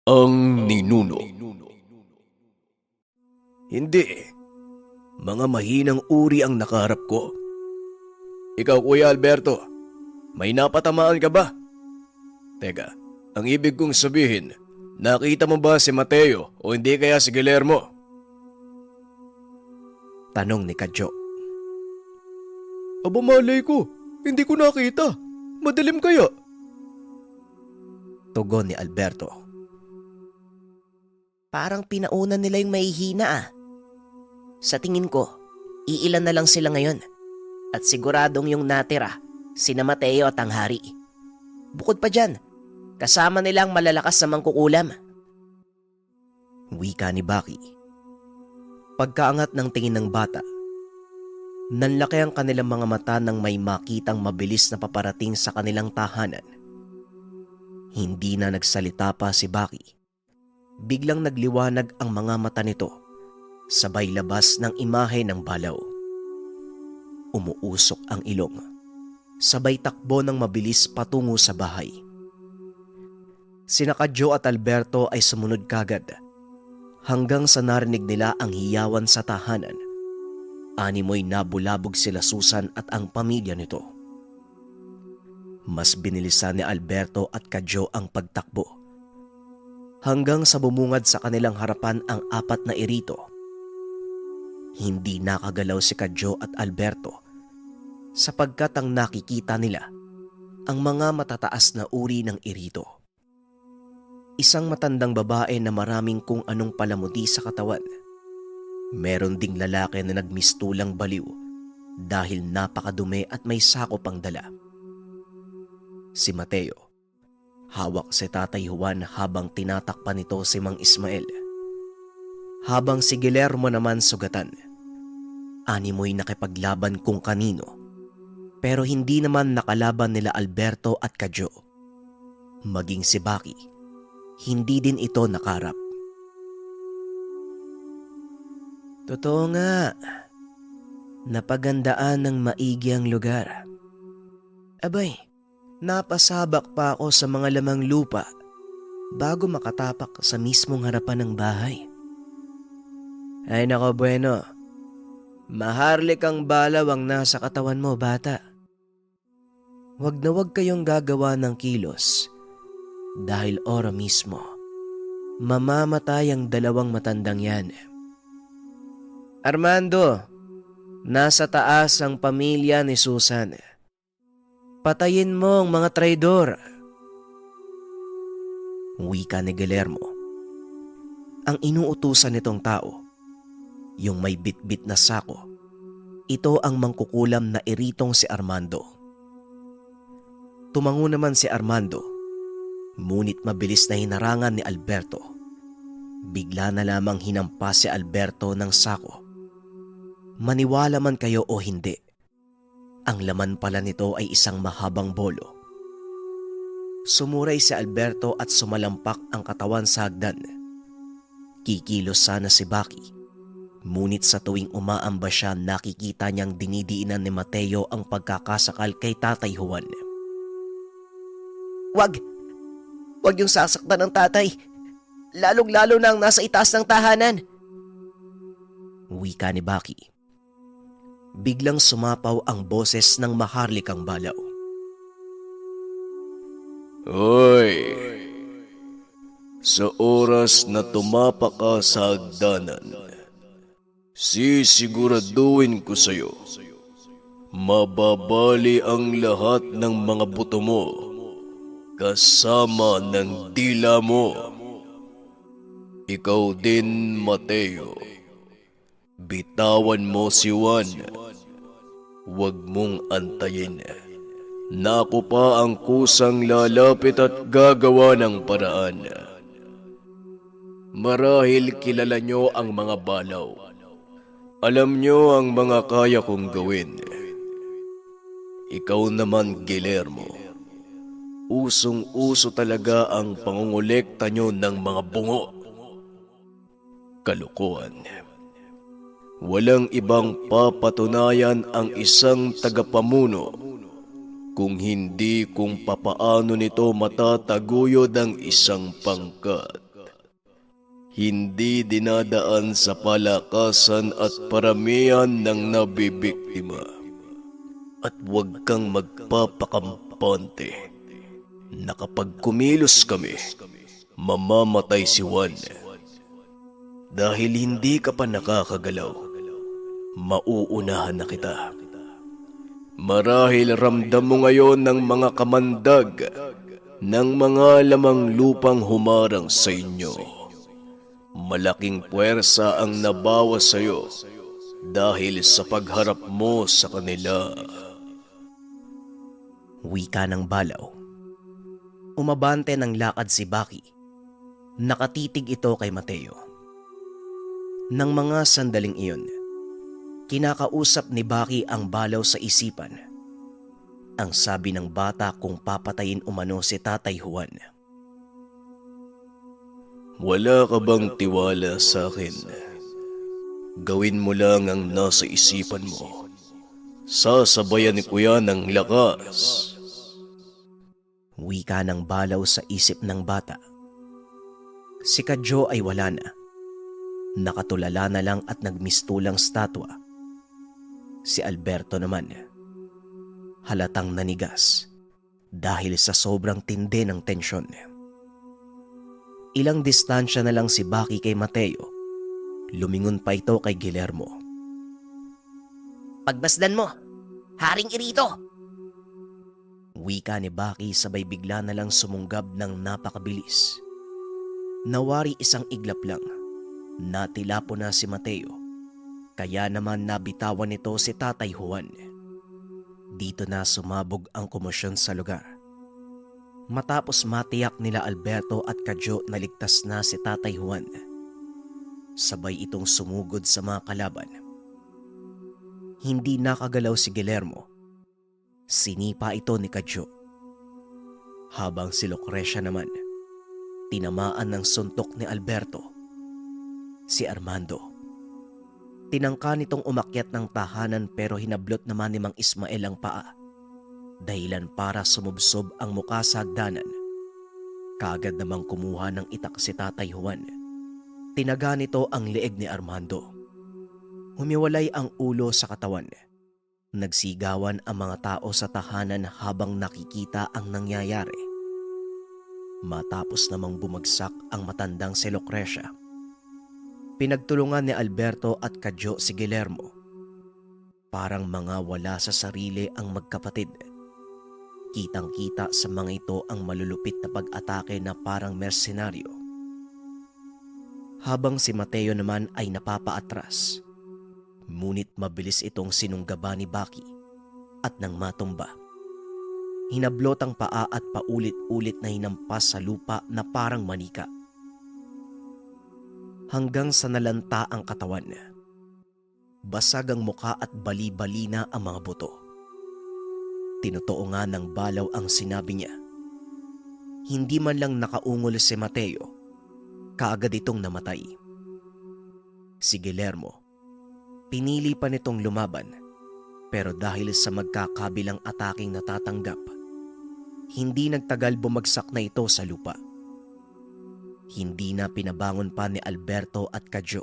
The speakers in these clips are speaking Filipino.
Ang ninuno. Hindi. Mga mahinang uri ang nakaharap ko. Ikaw, Kuya Alberto, may napatamaan ka ba? Teka, ang ibig kong sabihin, nakita mo ba si Mateo o hindi kaya si Guillermo? Tanong ni Kadyo. Aba malay ko, hindi ko nakita. Madilim kaya? Tugon ni Alberto. Parang pinaunan nila yung mahihina ah. Sa tingin ko, iilan na lang sila ngayon. At siguradong yung natira, sina Mateo at ang hari. Bukod pa dyan, kasama nila ang malalakas na mangkukulam. Wika ni Baki. Pagkaangat ng tingin ng bata, nanlaki ang kanilang mga mata nang may makitang mabilis na paparating sa kanilang tahanan. Hindi na nagsalita pa si Baki. Biglang nagliwanag ang mga mata nito, sabay labas ng imahe ng balaw. Umuusok ang ilong, sabay takbo ng mabilis patungo sa bahay. Sina Kadyo at Alberto ay sumunod kagad, hanggang sa narinig nila ang hiyawan sa tahanan. Animoy nabulabog sila Susan at ang pamilya nito. Mas binilisan ni Alberto at Kadyo ang pagtakbo, hanggang sa bumungad sa kanilang harapan ang 4 na irito. Hindi nakagalaw si Kadyo at Alberto sapagkat ang nakikita nila ang mga matataas na uri ng irito. Isang matandang babae na maraming kung anong palamuti sa katawan. Meron ding lalaki na nagmistulang baliw dahil napakadumi at may sakop ang dala. Si Mateo, hawak si Tatay Juan habang tinatakpan nito si Mang Ismael. Habang si Guillermo naman sugatan. Animoy nakipaglaban kung kanino, pero hindi naman nakalaban nila Alberto at Kadyo. Maging si Baki, hindi din ito nakarap. Totoo nga, napagandaan ng maigi ang lugar. Abay, napasabak pa ako sa mga lamang lupa bago makatapak sa mismong harapan ng bahay. Ay nako bueno, maharlik ang balaw ang nasa katawan mo, bata. Wag na wag kayong gagawa ng kilos dahil ora mismo mamamatay ang 2 matandang yan. Armando, nasa taas ang pamilya ni Susan. Patayin mo ang mga traidor. Wika ni Guillermo. Ang inuutusan nitong tao, yung may bitbit na sako, ito ang mangkukulam na iritong si Armando. Tumango naman si Armando, ngunit mabilis na hinarangan ni Alberto. Bigla na lamang hinampas si Alberto ng sako. Maniwala man kayo o hindi, ang laman pala nito ay isang mahabang bolo. Sumuray si Alberto at sumalampak ang katawan sa hagdan. Kikilos sana si Baki, ngunit sa tuwing umaamba siya nakikita niyang dinidiinan ni Mateo ang pagkakasakal kay Tatay Juan. Wag! Wag yung sasaktan ng tatay. Lalong-lalo na ang nasa itaas ng tahanan. Wika ni Baki. Biglang sumapaw ang boses ng maharlikang balaw. Hoy! Sa oras na tumapa ka sa hagdanan, sisiguraduhin ko sa'yo, mababali ang lahat ng mga buto mo, kasama ng dila mo. Ikaw din, Mateo. Bitawan mo si Juan. Huwag mong antayin. Naku pa ang kusang lalapit at gagawa ng paraan. Marahil kilala nyo ang mga balaw. Alam nyo ang mga kaya kong gawin. Ikaw naman, Guillermo. Usong-uso talaga ang pangungulekta nyo ng mga bungo. Kalokohan. Walang ibang papatunayan ang isang tagapamuno kung hindi kung papaano nito matataguyod ang isang pangkat. hindi dinadaan sa palakasan at paramihan ng nabibiktima. At huwag kang magpapakampante na kapag kumilos kami, mamamatay si Juan. Dahil hindi ka pa nakakagalaw, mauunahan na kita. Marahil ramdam mo ngayon ng mga kamandag ng mga lamang lupang humarang sa inyo. Malaking puwersa ang nabawas sa iyo dahil sa pagharap mo sa kanila. Wika ng balaw. Umabante ng lakad si Baki. Nakatitig ito kay Mateo. Nang mga sandaling iyon, kinakausap ni Baki ang balaw sa isipan. Ang sabi ng bata kung papatayin umano si Tatay Juan. Wala ka bang tiwala sa akin? Gawin mo lang ang nasa isipan mo. Sasabayan ko yan ng lakas. Wika ng balaw sa isip ng bata. Si Kadyo ay wala na. Nakatulala na lang at nagmistulang statwa. Si Alberto naman, halatang nanigas dahil sa sobrang tindi ng tensyon. Ilang distansya na lang si Baki kay Mateo. Lumingon pa ito kay Guillermo. Pagmasdan mo, Haring Irito! Wika ni Baki sabay bigla na lang sumunggab ng napakabilis. Nawari isang iglap lang. Natilapo na si Mateo. Kaya naman nabitawan nito si Tatay Juan. Dito na sumabog ang komosyon sa lugar. Matapos matiyak nila Alberto at Kadyo na ligtas na si Tatay Juan, sabay itong sumugod sa mga kalaban. Hindi nakagalaw si Guillermo. Sinipa ito ni Kadyo. Habang si Lucrecia naman, tinamaan ng suntok ni Alberto. Si Armando, tinangka nitong umakyat ng tahanan pero hinablot naman ni Mang Ismael ang paa. Dahilan para sumubsob ang muka sa hagdanan. Kaagad namang kumuha ng itak si Tatay Juan. Tinaga nito ang leeg ni Armando. Humiwalay ang ulo sa katawan. Nagsigawan ang mga tao sa tahanan habang nakikita ang nangyayari. Matapos namang bumagsak ang matandang si Lucrecia, pinagtulungan ni Alberto at Kadyo si Guillermo. Parang mga wala sa sarili ang magkapatid. Kitang-kita sa mga ito ang malulupit na pag-atake na parang mersenaryo. Habang si Mateo naman ay napapaatras. Ngunit mabilis itong sinunggaba ni Baki at nang matumba, hinablot ang paa at paulit-ulit na hinampas sa lupa na parang manika. Hanggang sa nalanta ang katawan. Basag ang muka at bali-bali na ang mga buto. Tinotoo nga ng balaw ang sinabi niya. Hindi man lang nakaungol si Mateo, kaagad itong namatay. Si Guillermo, pinili pa nitong lumaban, pero dahil sa magkakabilang ataking natatanggap, hindi nagtagal bumagsak na ito sa lupa. Hindi na pinabangon pa ni Alberto at Kadyo.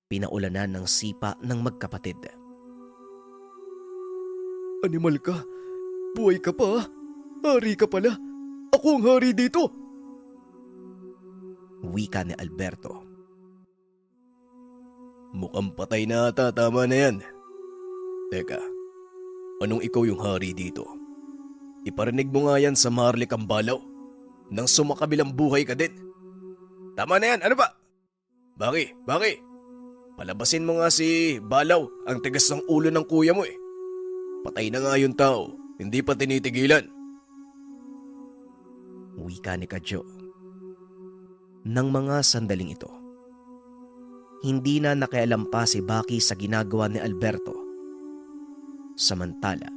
Pinaulanan ng sipa ng magkapatid. Animal ka? Buhay ka pa? Hari ka pala? Ako ang hari dito! Wika ni Alberto. Mukhang patay na ata, tama na yan. Teka, anong ikaw yung hari dito? Iparinig mo nga yan sa Marlik ang balaw nang sumakabilang buhay ka din. Tama na yan, ano ba? Baki, palabasin mo nga si Balaw, ang tigas ng ulo ng kuya mo eh. Patay na nga yung tao, hindi pa tinitigilan. Wika ni Kadyo. Nang mga sandaling ito, hindi na nakialam pa si Baki sa ginagawa ni Alberto. Samantala,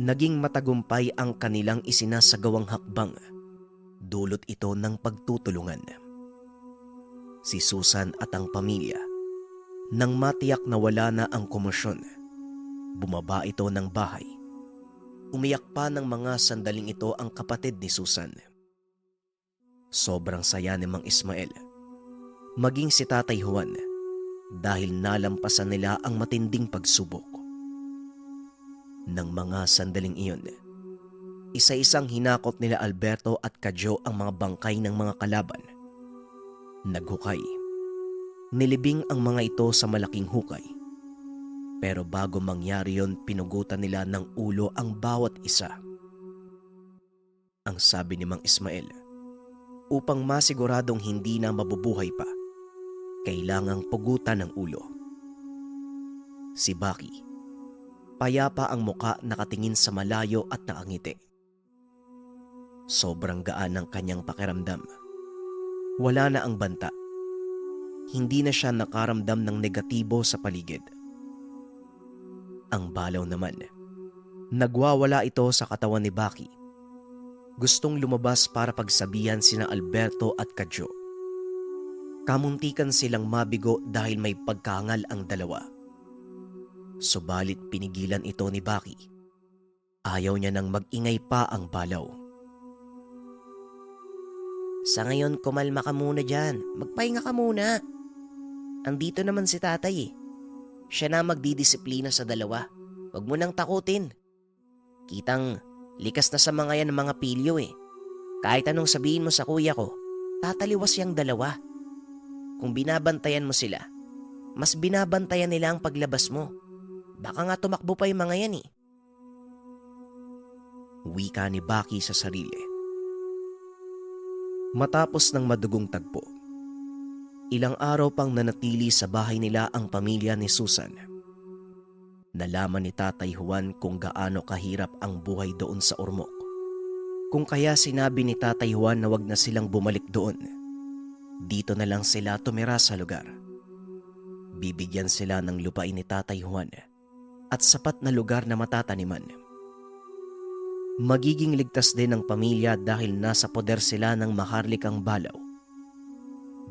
naging matagumpay ang kanilang isinasagawang hakbang. Dulot ito ng pagtutulungan. Si Susan at ang pamilya, nang matiyak na wala na ang komosyon, bumaba ito ng bahay. Umiyak pa ng mga sandaling ito ang kapatid ni Susan. Sobrang saya ni Mang Ismael maging si Tatay Juan dahil nalampasan nila ang matinding pagsubok. Nang mga sandaling iyon, isa-isang hinakot nila Alberto at Kadyo ang mga bangkay ng mga kalaban. Naghukay. Nilibing ang mga ito sa malaking hukay. Pero bago mangyari yon, pinugutan nila ng ulo ang bawat isa. Ang sabi ni Mang Ismael, upang masiguradong hindi na mabubuhay pa, kailangang pugutan ng ulo. Si Baki, payapa ang muka, nakatingin sa malayo at nakangiti. Sobrang gaan ng kanyang pakiramdam. Wala na ang banta. Hindi na siya nakaramdam ng negatibo sa paligid. Ang balaw naman, nagwawala ito sa katawan ni Baki. Gustong lumabas para pagsabihan sina Alberto at Kadyo. Kamuntikan silang mabigo dahil may pagkaangal ang dalawa. Subalit pinigilan ito ni Baki. Ayaw niya nang mag-ingay pa ang balaw. Sa ngayon, kumalma ka muna dyan. Magpahinga ka muna. Andito naman si tatay eh. Siya na magdidisiplina sa dalawa. Huwag mo nang takutin. Kitang likas na sa mga yan ng mga pilyo eh. Kahit anong sabihin mo sa kuya ko, tataliwas yang dalawa. Kung binabantayan mo sila, mas binabantayan nila ang paglabas mo. Baka nga tumakbo pa yung mga yan eh. Wika ni Baki sa sarili. Matapos ng madugong tagpo, ilang araw pang nanatili sa bahay nila ang pamilya ni Susan. Nalaman ni Tatay Juan kung gaano kahirap ang buhay doon sa Ormoc. Kung kaya sinabi ni Tatay Juan na wag na silang bumalik doon. Dito na lang sila tumira sa lugar. Bibigyan sila ng lupain ni Tatay Juan at sapat na lugar na matataniman. Magiging ligtas din ang pamilya dahil nasa poder sila ng maharlikang balaw.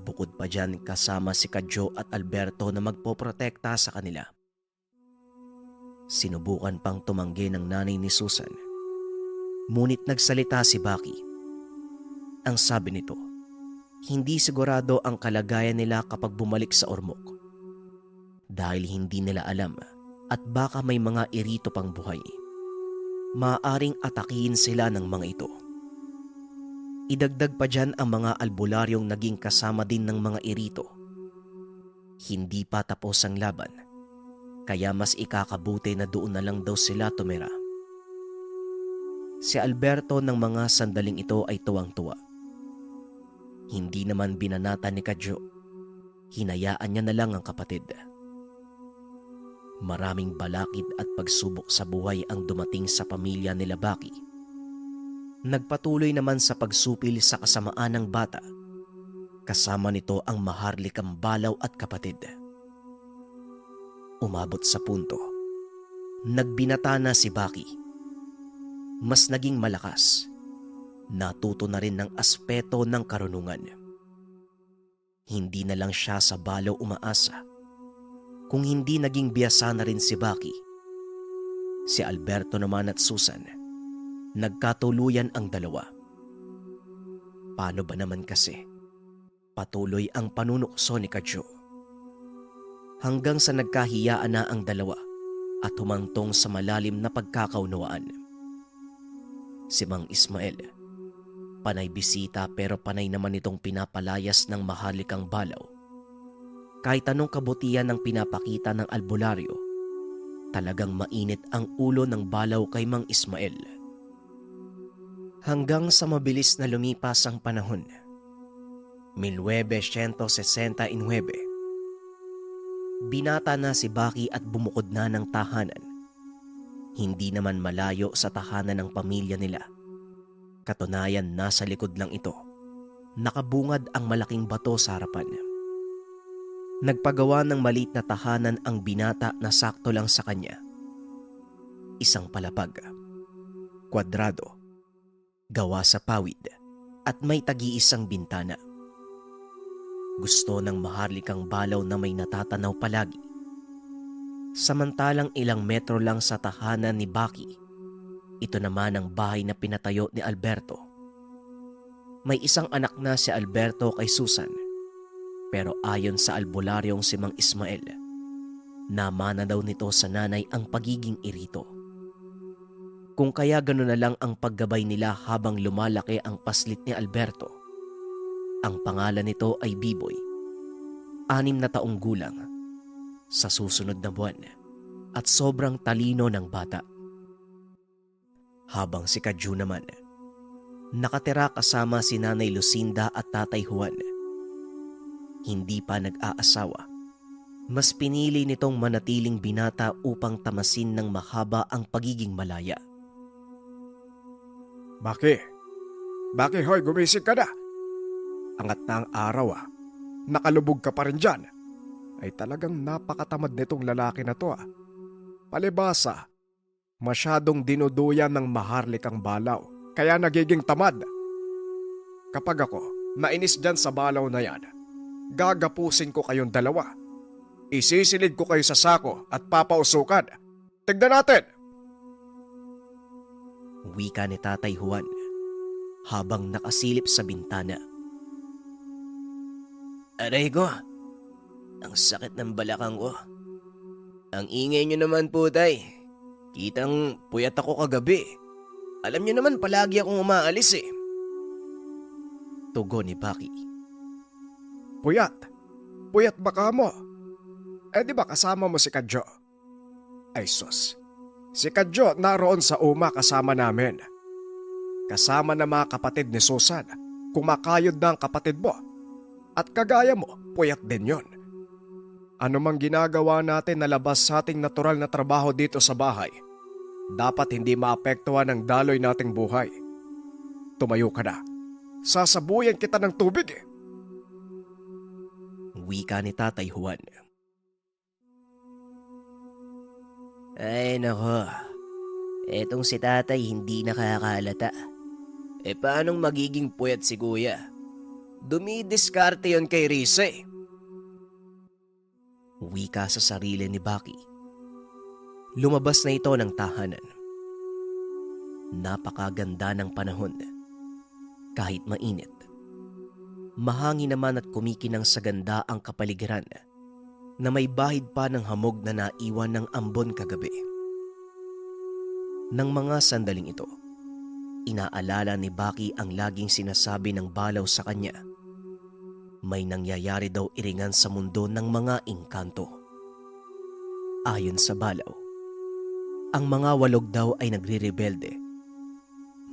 Bukod pa dyan, kasama si Kadyo at Alberto na magpoprotekta sa kanila. Sinubukan pang tumanggi ng nanay ni Susan. Ngunit nagsalita si Baki. Ang sabi nito, hindi sigurado ang kalagayan nila kapag bumalik sa Ormoc. Dahil hindi nila alam at baka may mga irito pang buhay. Maaaring atakihin sila ng mga ito. Idagdag pa dyan ang mga albularyong naging kasama din ng mga irito. Hindi pa tapos ang laban, kaya mas ikakabuti na doon na lang daw sila tumira. Si Alberto ng mga sandaling ito ay tuwang-tuwa. Hindi naman binanata ni Kadyo. Hinayaan niya na lang ang kapatid. Maraming balakid at pagsubok sa buhay ang dumating sa pamilya nila Baki. Nagpatuloy naman sa pagsupil sa kasamaan ng bata. Kasama nito ang maharlikang balaw at kapatid. Umabot sa punto, nagbinata na si Baki. Mas naging malakas. Natuto na rin ng aspeto ng karunungan. Hindi na lang siya sa balaw umaasa. Kung hindi naging biyasa na rin si Baki, si Alberto naman at Susan, nagkatuluyan ang dalawa. Paano ba naman kasi? Patuloy ang panunukso ni Kadyo. Hanggang sa nagkahiyaan na ang dalawa at humantong sa malalim na pagkakaunawaan. Si Mang Ismael, panay bisita pero panay naman itong pinapalayas ng maharlikang balaw. Kahit anong kabutihan ng pinapakita ng albularyo, talagang mainit ang ulo ng balaw kay Mang Ismael. Hanggang sa mabilis na lumipas ang panahon, 1969, binata na si Baki at bumukod na ng tahanan. Hindi naman malayo sa tahanan ng pamilya nila. Katunayan, nasa likod lang ito. Nakabungad ang malaking bato sa harapan. Nagpagawa ng maliit na tahanan ang binata na sakto lang sa kanya. Isang palapag, kwadrado, gawa sa pawid at may tagi-isang bintana. Gusto ng maharlikang balaw na may natatanaw palagi. Samantalang ilang metro lang sa tahanan ni Baki, ito naman ang bahay na pinatayo ni Alberto. May isang anak na si Alberto kay Susan. Pero ayon sa albularyong si Mang Ismael, namana daw nito sa nanay ang pagiging irito. Kung kaya gano'n na lang ang paggabay nila habang lumalaki ang paslit ni Alberto. Ang pangalan nito ay Biboy, 6 na taong gulang, sa susunod na buwan, at sobrang talino ng bata. Habang si Kadyo naman, nakatira kasama si Nanay Lucinda at Tatay Juan. Hindi pa nag-aasawa. Mas pinili nitong manatiling binata upang tamasin ng mahaba ang pagiging malaya. Baki? Baki hoy, gumising ka na. Angat na ang araw Nakalubog ka pa rin dyan. Ay talagang napakatamad nitong lalaki na to Palibasa, masyadong dinuduyan ng maharlikang balaw, kaya nagiging tamad. Kapag ako nainis dyan sa balaw na yan, gagapusin ko kayong dalawa. Isisilid ko kayo sa sako at papausukan. Tignan natin! Wika ni Tatay Juan habang nakasilip sa bintana. Aray ko, ang sakit ng balakang ko. Ang ingay nyo naman po, tay. Kitang puyat ako kagabi. Alam nyo naman palagi akong umaalis Tugon ni Baki. Puyat? Puyat ba ka mo? Di ba kasama mo si Kadyo? Ay sus, si Kadyo naroon sa uma kasama namin. Kasama na mga kapatid ni Susan, kumakayod na ang kapatid mo. At kagaya mo, puyat din yon. Ano mang ginagawa natin na labas sa ating natural na trabaho dito sa bahay, dapat hindi maapektuhan ng daloy nating buhay. Tumayo ka na. Sasabuyan kita ng tubig Wika ni Tatay Juan. Ay nako, etong si tatay hindi nakakahalata. Paanong magiging puyat si kuya? Dumidiskarte yon kay Risa Wika sa sarili ni Baki. Lumabas na ito ng tahanan. Napakaganda ng panahon. Kahit mainit. Mahangin naman at kumikinang sa ganda ang kapaligiran na may bahid pa ng hamog na naiwan ng ambon kagabi. Nang mga sandaling ito, inaalala ni Baki ang laging sinasabi ng balaw sa kanya. May nangyayari daw iringan sa mundo ng mga engkanto. Ayon sa balaw, ang mga walog daw ay nagre-rebelde.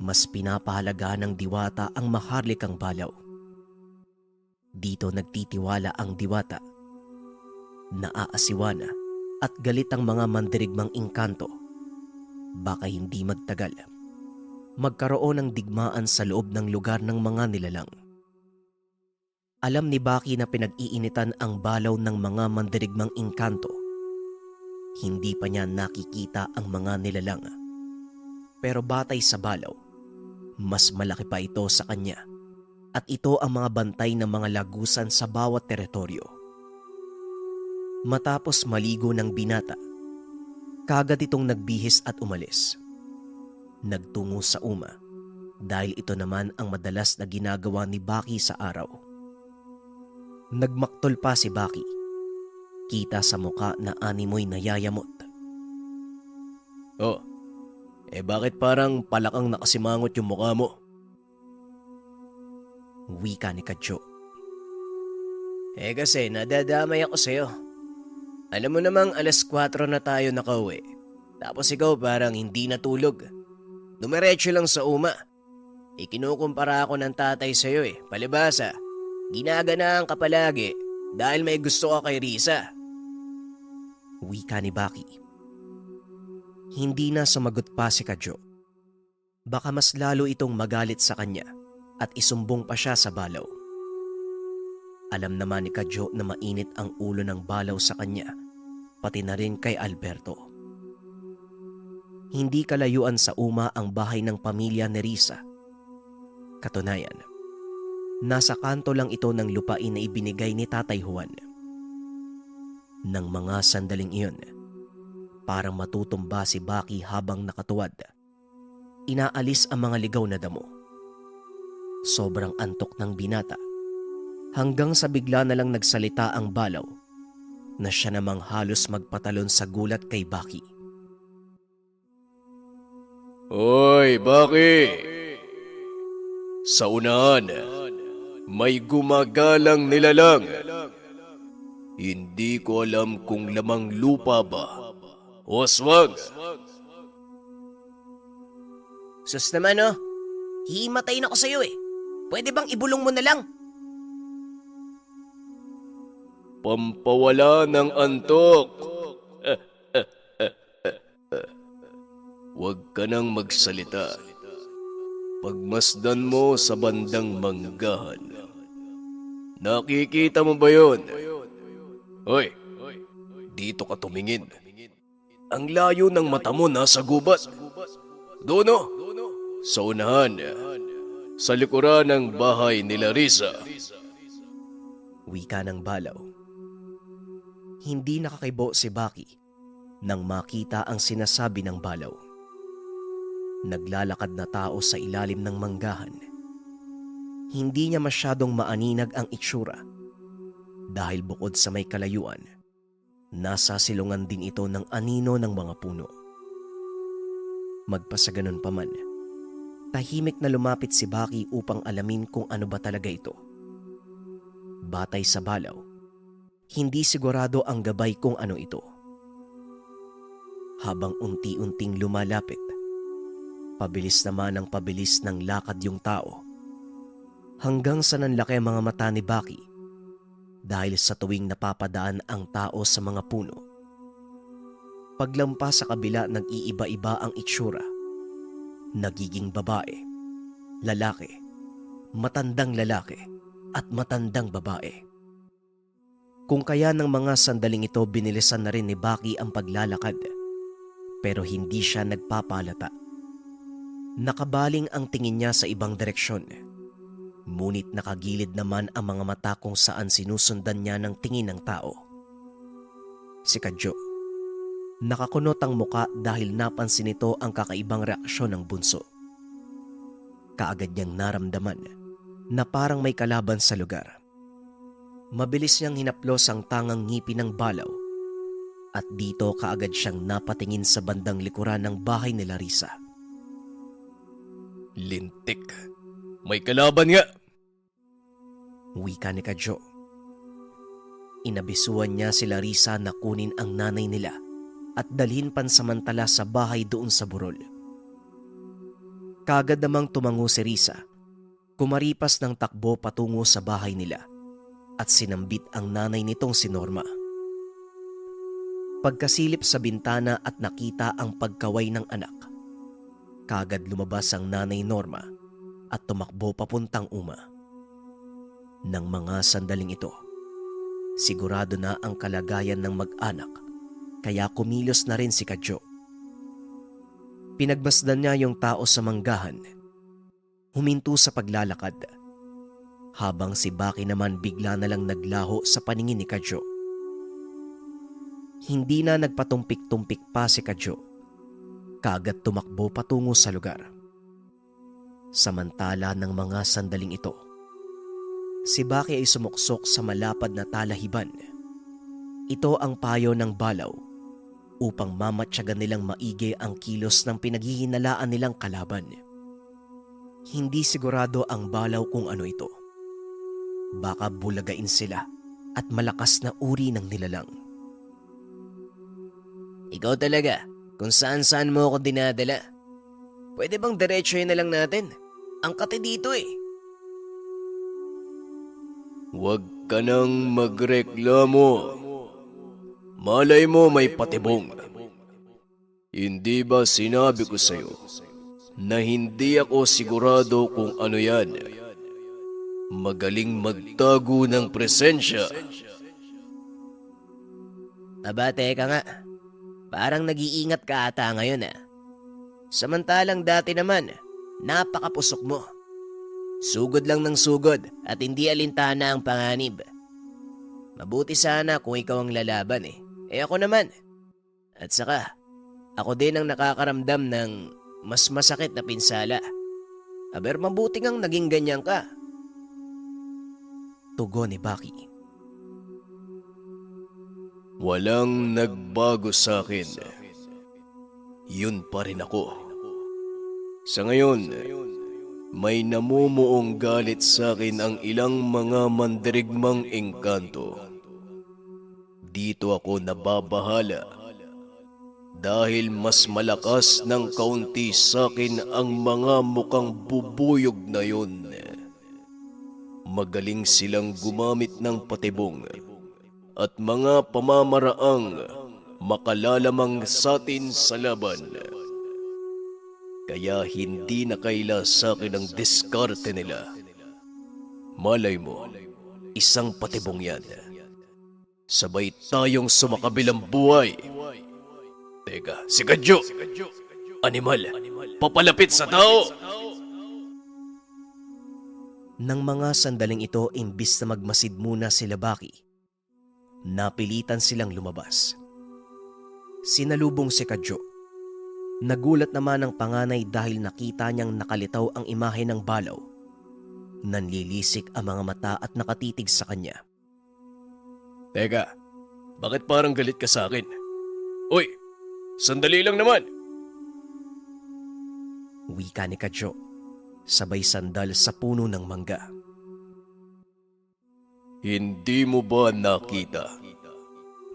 Mas pinapahalaga ng diwata ang maharlikang balaw. Dito nagtitiwala ang diwata. Naaasiwana at galit ang mga mandirigmang engkanto. Baka hindi magtagal, magkaroon ng digmaan sa loob ng lugar ng mga nilalang. Alam ni Baki na pinag-iinitan ang balaw ng mga mandirigmang engkanto. Hindi pa niya nakikita ang mga nilalang. Pero batay sa balaw, mas malaki pa ito sa kanya. At ito ang mga bantay ng mga lagusan sa bawat teritoryo. Matapos maligo ng binata, kagad itong nagbihis at umalis. Nagtungo sa uma dahil ito naman ang madalas na ginagawa ni Baki sa araw. Nagmaktol pa si Baki. Kita sa muka na animoy nayayamot. Bakit parang palakang nakasimangot yung mukha mo? Wika ni Kadyo. Kasi nadadamay ako sa'yo. Alam mo namang 4:00 na tayo nakauwi. Tapos ikaw parang hindi natulog. Dumiretso lang sa uma. Kinukumpara ako ng tatay sa'yo Palibasa, ginaganaan ka palagi dahil may gusto ka kay Risa. Wika ni Baki. Hindi na sumagot pa si Kadyo. Baka mas lalo itong magalit sa kanya at isumbong pa siya sa balaw. Alam naman ni Kadyo na mainit ang ulo ng balaw sa kanya, pati na rin kay Alberto. Hindi kalayuan sa uma ang bahay ng pamilya ni Risa. Katunayan, nasa kanto lang ito ng lupain na ibinigay ni Tatay Juan. Nang mga sandaling iyon, parang matutumba si Baki habang nakatuwad. Inaalis ang mga ligaw na damo. Sobrang antok ng binata Hanggang sa bigla na lang nagsalita ang balaw na siya namang halos magpatalon sa gulat kay Baki. Hoy, Baki! Sa unahan, may gumagalang nilalang. Hindi ko alam kung lamang lupa ba o aswang. Sus naman oh, hihimatayin ako sa'yo eh. Pwede bang ibulong mo na lang? Pampawala ng antok. Huwag ka nang magsalita. Pagmasdan mo sa bandang manggahan. Nakikita mo ba yun? Hoy, dito ka tumingin. Ang layo ng mata mo nasa gubat. Doon oh, sa unahan, sa likuran ng bahay ni Larissa. Wika ng balaw. Hindi nakakibo si Baki nang makita ang sinasabi ng balaw. Naglalakad na tao sa ilalim ng manggahan. Hindi niya masyadong maaninag ang itsura dahil bukod sa may kalayuan, nasa silungan din ito ng anino ng mga puno. Magpasaganon pa man, tahimik na lumapit si Baki upang alamin kung ano ba talaga ito. Batay sa balaw, hindi sigurado ang gabay kung ano ito. Habang unti-unting lumalapit, pabilis naman ang pabilis ng lakad yung tao. Hanggang sa nanlaki ang mga mata ni Baki dahil sa tuwing napapadaan ang tao sa mga puno. Paglampas sa kabila, nag-iiba-iba ang itsura. Nagiging babae, lalaki, matandang lalaki at matandang babae. Kung kaya ng mga sandaling ito binilisan na rin ni Baki ang paglalakad, pero hindi siya nagpapalata. Nakabaling ang tingin niya sa ibang direksyon, ngunit nakagilid naman ang mga mata kung saan sinusundan niya ng tingin ng tao. Si Kadyo, nakakunot ang muka dahil napansin nito ang kakaibang reaksyon ng bunso. Kaagad niyang naramdaman na parang may kalaban sa lugar. Mabilis niyang hinaplos ang tangang ngipin ng balaw at dito kaagad siyang napatingin sa bandang likuran ng bahay ni Larissa. Lintik. May kalaban nga. Wika ni Kadyo. Inabisuan niya si Larissa na kunin ang nanay nila at dalhin pansamantala sa bahay doon sa burol. Kaagad namang tumango si Risa, kumaripas ng takbo patungo sa bahay nila at sinambit ang nanay nitong si Norma. Pagkasilip sa bintana at nakita ang pagkaway ng anak, kaagad lumabas ang nanay Norma at tumakbo papuntang uma. Nang mga sandaling ito, sigurado na ang kalagayan ng mag-anak, kaya kumilos na rin si Kadyo. Pinagmasdan niya yung tao sa manggahan, huminto sa paglalakad, habang si Baki naman bigla na lang naglaho sa paningin ni Kadyo. Hindi na nagpatumpik-tumpik pa si Kadyo, kaagad tumakbo patungo sa lugar. Samantala ng mga sandaling ito, si Baki ay sumuksok sa malapad na talahiban. Ito ang payo ng balaw upang mamatyagan nilang maigi ang kilos ng pinaghihinalaan nilang kalaban. Hindi sigurado ang balaw kung ano ito. Baka bulagain sila at malakas na uri ng nilalang. Ikaw talaga, kung saan-saan mo ako dinadala. Pwede bang diretsohin na lang natin? Ang kati dito eh. Huwag ka nang magreklamo. Malay mo may patibong. Hindi ba sinabi ko sa'yo na hindi ako sigurado kung ano yan? Magaling magtago ng presensya. Aba, teka nga. Parang nag-iingat ka ata ngayon ah. Samantalang dati naman, napakapusok mo. Sugod lang ng sugod at hindi alintana ang panganib. Mabuti sana kung ikaw ang lalaban eh. Eh ako naman. At saka, ako din ang nakakaramdam ng mas masakit na pinsala. Aber mabuti ngang naging ganyan ka. Tugon ni Baki. Walang nagbago sa akin. Yun pa rin ako. Sa ngayon, may namumuong galit sa akin ang ilang mga mandirigmang engkanto. Dito ako nababahala dahil mas malakas ng kaunti sa akin ang mga mukhang bubuyog na yun. Magaling silang gumamit ng patibong at mga pamamaraang makalalamang sa atin sa laban. Kaya hindi na kaila sa akin ang diskarte nila. Malay mo, isang patibong yan. Sabay tayong sumakabilang buhay. Teka, si Kadyo! Animal, papalapit sa tao! Nang mga sandaling ito, imbis na magmasid muna sila Baki, napilitan silang lumabas. Sinalubong si Kadyo. Nagulat naman ang panganay dahil nakita niyang nakalitaw ang imahe ng balaw. Nanlilisik ang mga mata at nakatitig sa kanya. Teka, bakit parang galit ka sa akin? Uy, sandali lang naman! Wika ni Kadyo, sabay sandal sa puno ng mangga. Hindi mo ba nakita?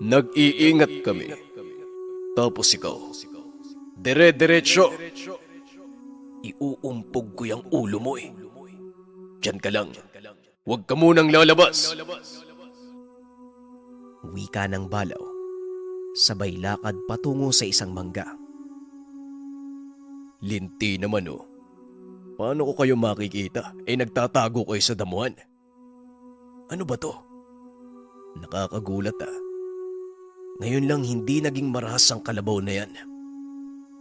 Nag-iingat kami. Tapos ikaw, dire-diretso. Iuumpog ko yung ulo mo eh. Diyan ka lang. Huwag ka munang lalabas. Wika ng balaw, sabay lakad patungo sa isang mangga. Linti naman oh. Paano ko kayo makikita? Nagtatago kayo sa damuhan. Ano ba to? Nakakagulat ah. Ngayon lang hindi naging marahas ang kalabaw na yan.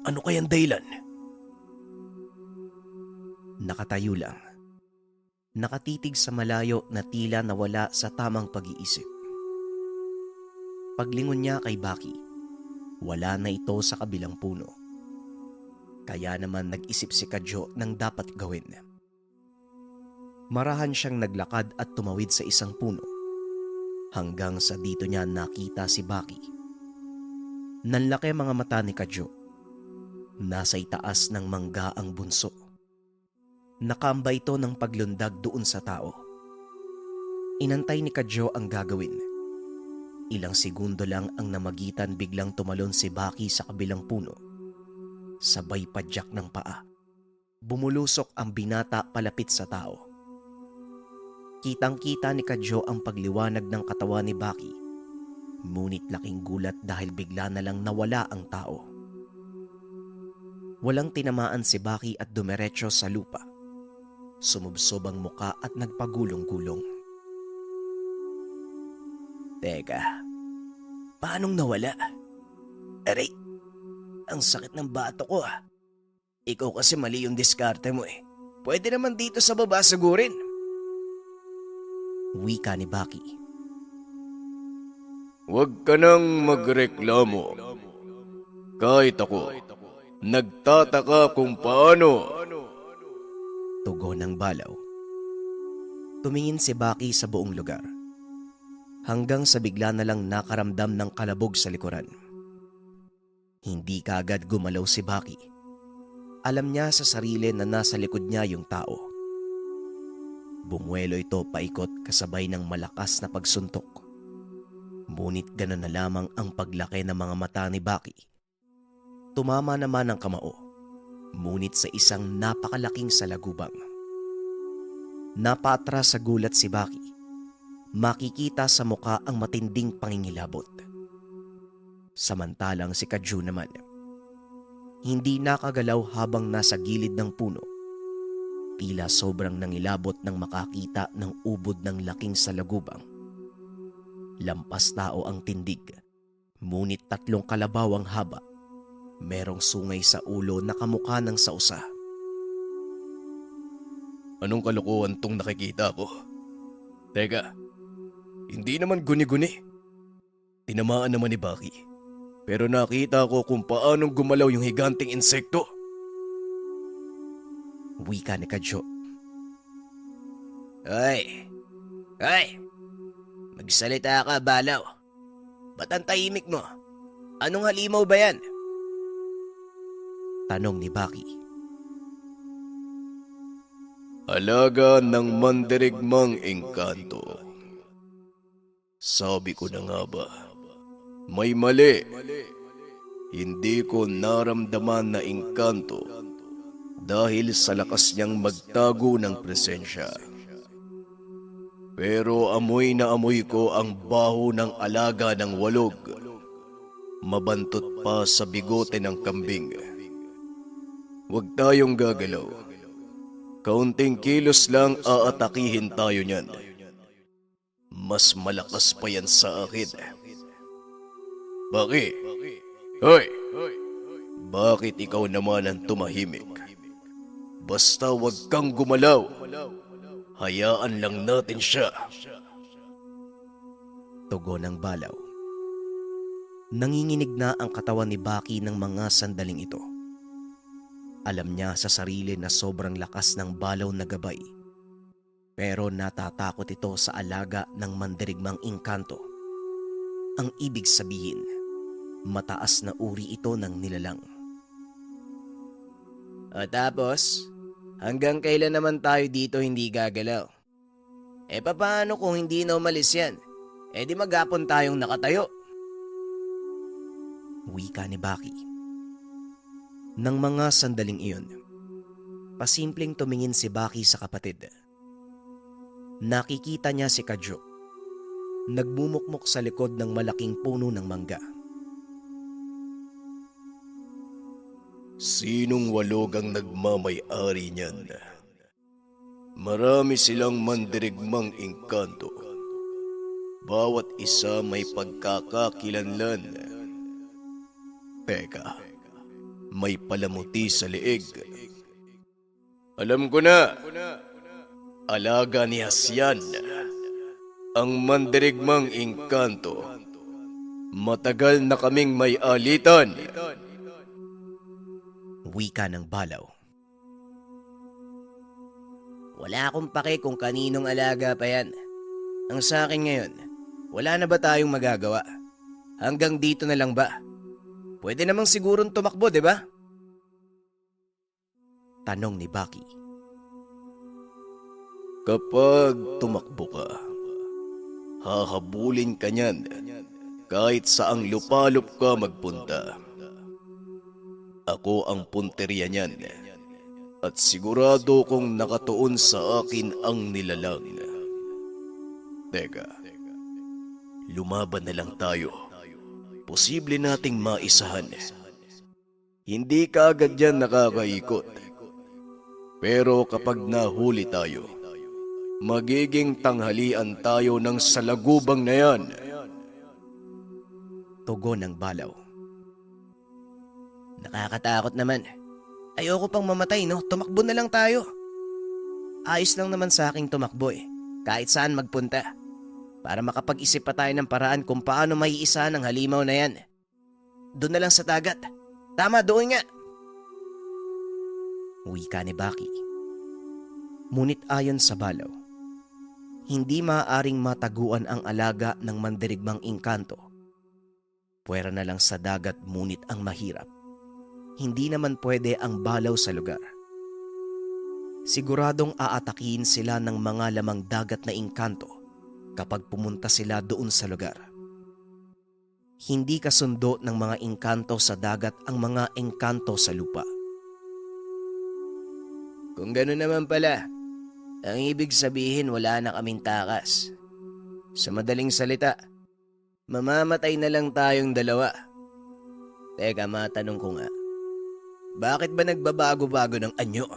Ano kayang dahilan? Nakatayo lang. Nakatitig sa malayo na tila nawala sa tamang pag-iisip. Paglingon niya kay Baki, wala na ito sa kabilang puno. Kaya naman nag-isip si Kadyo ng dapat gawin. Marahan siyang naglakad at tumawid sa isang puno. Hanggang sa dito niya nakita si Baki. Nanlaki mga mata ni Kadyo. Nasa itaas ng mangga ang bunso. Nakambay ito ng paglundag doon sa tao. Inantay ni Kadyo ang gagawin. Ilang segundo lang ang namagitan, biglang tumalon si Baki sa kabilang puno. Sabay padyak ng paa. Bumulusok ang binata palapit sa tao. Kitang-kita ni Kadyo ang pagliwanag ng katawan ni Baki. Ngunit laking gulat dahil bigla na lang nawala ang tao. Walang tinamaan si Baki at dumiretso sa lupa. Sumubsob ang muka at nagpagulong-gulong. Teka, paanong nawala? Aray, ang sakit ng bato ko ah. Ikaw kasi mali yung diskarte mo eh. Pwede naman dito sa baba sagurin. Wika ni Baki. Huwag ka nang magreklamo. Kahit ako, nagtataka kung paano. Tugon ng balaw. Tumingin si Baki sa buong lugar. Hanggang sa bigla na lang nakaramdam ng kalabog sa likuran. Hindi kaagad gumalaw si Baki. Alam niya sa sarili na nasa likod niya yung tao. Bumuelo ito paikot kasabay ng malakas na pagsuntok. Ngunit gano'n na lamang ang paglaki ng mga mata ni Baki. Tumama naman ang kamao, ngunit sa isang napakalaking salagubang. Napatras sa gulat si Baki. Makikita sa muka ang matinding pangingilabot. Samantalang si Kadyo naman, hindi nakagalaw habang nasa gilid ng puno. Tila sobrang nangilabot nang makakita ng ubod ng laking salagubang. Lampas tao ang tindig, ngunit 3 kalabaw ang haba. Merong sungay sa ulo na kamukha ng sausa. Anong kalokohan tong nakikita ko? Teka, hindi naman guni-guni. Tinamaan naman ni Baki. Pero nakita ko kung paanong gumalaw yung higanting insekto. Wika ni Kadyo. Ay, Ay, magsalita ka, Balaw. Ba't ang tahimik mo? Anong halimaw ba yan? Tanong ni Baki. Alaga ng mandirigmang engkanto. Sabi ko na nga ba, may mali. Hindi ko naramdaman na engkanto dahil sa lakas niyang magtago ng presensya. Pero amoy na amoy ko ang baho ng alaga ng walog. Mabantot pa sa bigote ng kambing. Huwag tayong gagalaw. Kaunting kilos lang aatakihin tayo niyan. Mas malakas pa yan sa akin. Bakit? Hoy! Bakit ikaw naman ang tumahimik? Basta wag kang gumalaw. Hayaan lang natin siya. Tugon ng Balaw. Nanginginig na ang katawan ni Baki ng mga sandaling ito. Alam niya sa sarili na sobrang lakas ng Balaw na gabay. Pero natatakot ito sa alaga ng mandirigmang engkanto. Ang ibig sabihin, mataas na uri ito ng nilalang. O tapos, hanggang kailan naman tayo dito hindi gagalaw? Paano kung hindi na umalis yan? Di maghapon tayong nakatayo. Wika ni Baki. Nang mga sandaling iyon, pasimpleng tumingin si Baki sa kapatid. Nakikita niya si Kadyo. Nagmumukmok sa likod ng malaking puno ng mangga. Sinong walog ang nagmamay-ari niyan? Marami silang mandirigmang engkanto. Bawat isa may pagkakakilanlan. Teka, may palamuti sa leeg. Alam ko na. Alaga ni Hasyan. Ang mandirigmang engkanto. Matagal na kaming may alitan. Wika ng Balaw. Wala akong pake kung kaninong alaga pa yan. Ang sa akin ngayon, wala na ba tayong magagawa? Hanggang dito na lang ba? Pwede namang sigurong tumakbo, di ba? Tanong ni Baki. Kapag tumakbo ka, hahabulin ka niyan kahit saang lupalop ka magpunta. Ako ang punteriya niyan at sigurado kong nakatuon sa akin ang nilalang. Teka, lumaban na lang tayo. Posible nating maisahan. Hindi ka agad yan nakakaikot. Pero kapag nahuli tayo, magiging tanghalian tayo ng salagubang na yan. Tugon ng Balaw. Nakakatakot naman. Ayoko pang mamatay, no? Tumakbo na lang tayo. Ayos lang naman sa aking tumakbo kahit saan magpunta. Para makapag-isip pa tayo ng paraan kung paano maiisa ng halimaw na yan. Doon na lang sa dagat. Tama, doon nga. Wika ni Baki. Ngunit ayon sa Balaw, hindi maaaring mataguan ang alaga ng mandirigmang engkanto. Puwera na lang sa dagat ngunit ang mahirap. Hindi naman pwede ang Balaw sa lugar. Siguradong aatakihin sila ng mga lamang dagat na engkanto kapag pumunta sila doon sa lugar. Hindi kasundo ng mga engkanto sa dagat ang mga engkanto sa lupa. Kung gano'n naman pala, ang ibig sabihin wala na kaming takas. Sa madaling salita, mamamatay na lang tayong dalawa. Teka, matanong ko nga. Bakit ba nagbabago-bago ng anyo?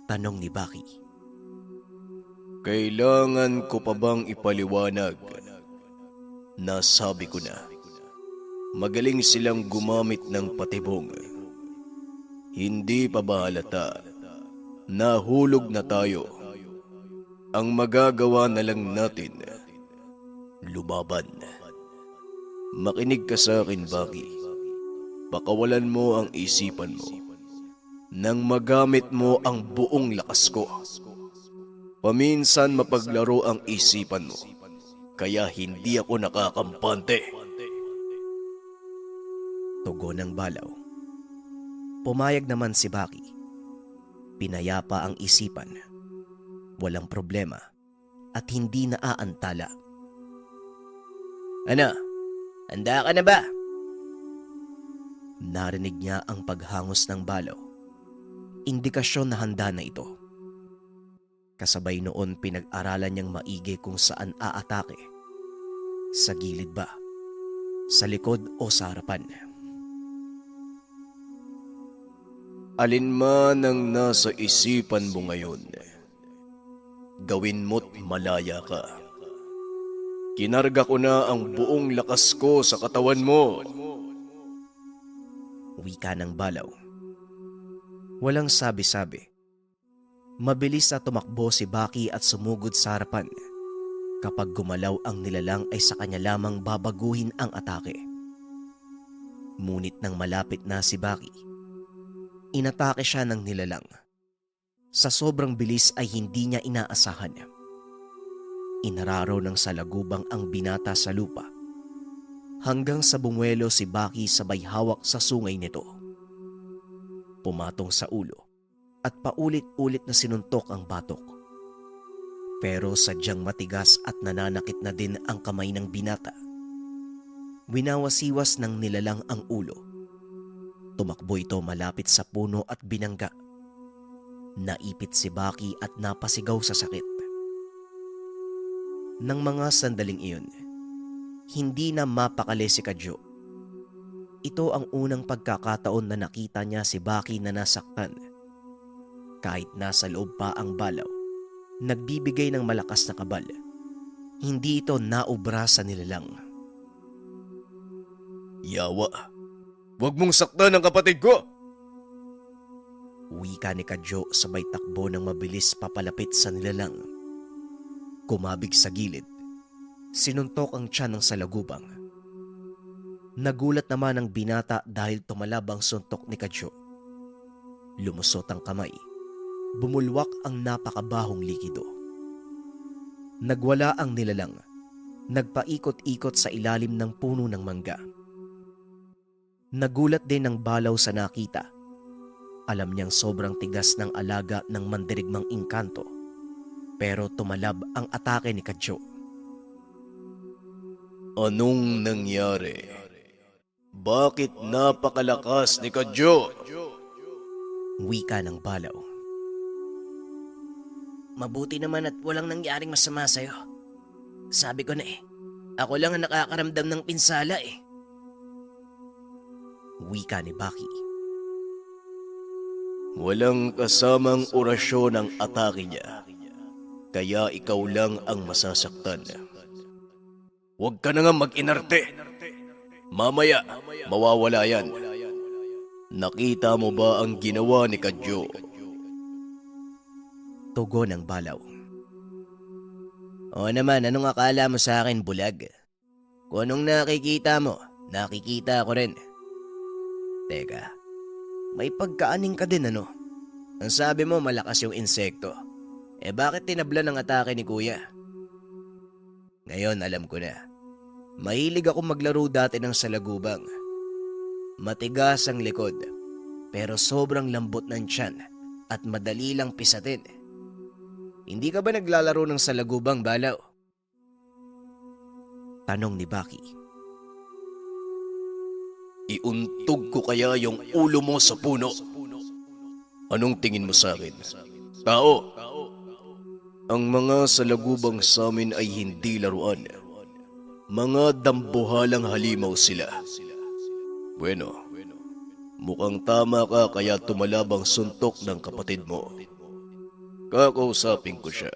Tanong ni Baki. Kailangan ko pa bang ipaliwanag? Nasabi ko na. Magaling silang gumamit ng patibong. Hindi pa ba halata? Nahulog na tayo. Ang magagawa na lang natin, lumaban. Makinig ka sa akin, Baki. Pakawalan mo ang isipan mo nang magamit mo ang buong lakas ko. Paminsan mapaglaro ang isipan mo, kaya hindi ako nakakampante. Tugon ng Balaw. Pumayag naman si Baki. Pinayapa ang isipan. Walang problema at hindi naaantala. Ano? Handa ka na ba? Narinig niya ang paghangos ng Balaw. Indikasyon na handa na ito. Kasabay noon pinag-aralan niyang maigi kung saan aatake. Sa gilid ba? Sa likod o sa harapan? Alin man ang nasa isipan mo ngayon, gawin mo't malaya ka. Kinarga ko na ang buong lakas ko sa katawan mo. Wika ng Balaw. Walang sabi-sabi. Mabilis na tumakbo si Baki at sumugod sa harapan. Kapag gumalaw ang nilalang ay sa kanya lamang babaguhin ang atake. Ngunit nang malapit na si Baki, inatake siya ng nilalang. Sa sobrang bilis ay hindi niya inaasahan. Inararo ng salagubang ang binata sa lupa. Hanggang sa bumuelo si Baki sabay hawak sa sungay nito. Pumatong sa ulo at paulit-ulit na sinuntok ang batok. Pero sadyang matigas at nananakit na din ang kamay ng binata. Winawasiwas ng nilalang ang ulo. Tumakbo ito malapit sa puno at binangga. Naipit si Baki at napasigaw sa sakit. Nang mga sandaling iyon, hindi na mapakali si Kadyo. Ito ang unang pagkakataon na nakita niya si Baki na nasaktan. Kahit nasa loob pa ang Balaw, nagbibigay ng malakas na kabal. Hindi ito naubra sa nilalang. Yawa, huwag mong saktan ang kapatid ko! Wika ni Kadyo sabay takbo ng mabilis papalapit sa nilalang. Kumabig sa gilid. Sinuntok ang tiyan ng salagubang. Nagulat naman ang binata dahil tumalab ang suntok ni Kadyo. Lumusot ang kamay. Bumulwak ang napakabahong likido. Nagwala ang nilalang. Nagpaikot-ikot sa ilalim ng puno ng mangga. Nagulat din ng Balaw sa nakita. Alam niyang sobrang tigas ng alaga ng mandirigmang engkanto. Pero tumalab ang atake ni Kadyo. Anong nangyari? Bakit napakalakas ni Kadyo? Wika ng Balaw. Mabuti naman at walang nangyaring masama sa'yo. Sabi ko na ako lang ang nakakaramdam ng pinsala Wika ni Baki. Walang kasamang orasyon ang atake niya. Kaya ikaw lang ang masasaktan. Huwag ka na nga mag-inarte. Mamaya, mawawala yan. Nakita mo ba ang ginawa ni Kadyo? Tugon ng Balaw. Oo naman, anong akala mo sa akin, bulag? Kung anong nakikita mo, nakikita ko rin. Teka, may pagkaaning ka din ano? Ang sabi mo malakas yung insekto. Bakit tinabla ng atake ni kuya? Ngayon alam ko na. Mahilig ako maglaro dati ng salagubang. Matigas ang likod, pero sobrang lambot ng tiyan at madali lang pisatin. Hindi ka ba naglalaro ng salagubang, Balaw? Tanong ni Baki. Iuntog ko kaya yung ulo mo sa puno. Anong tingin mo sa akin? Tao! Ang mga salagubang sa amin ay hindi laruan. Mga dambuhalang halimaw sila. Bueno, mukhang tama ka kaya tumalab ang suntok ng kapatid mo. Kakausapin ko siya.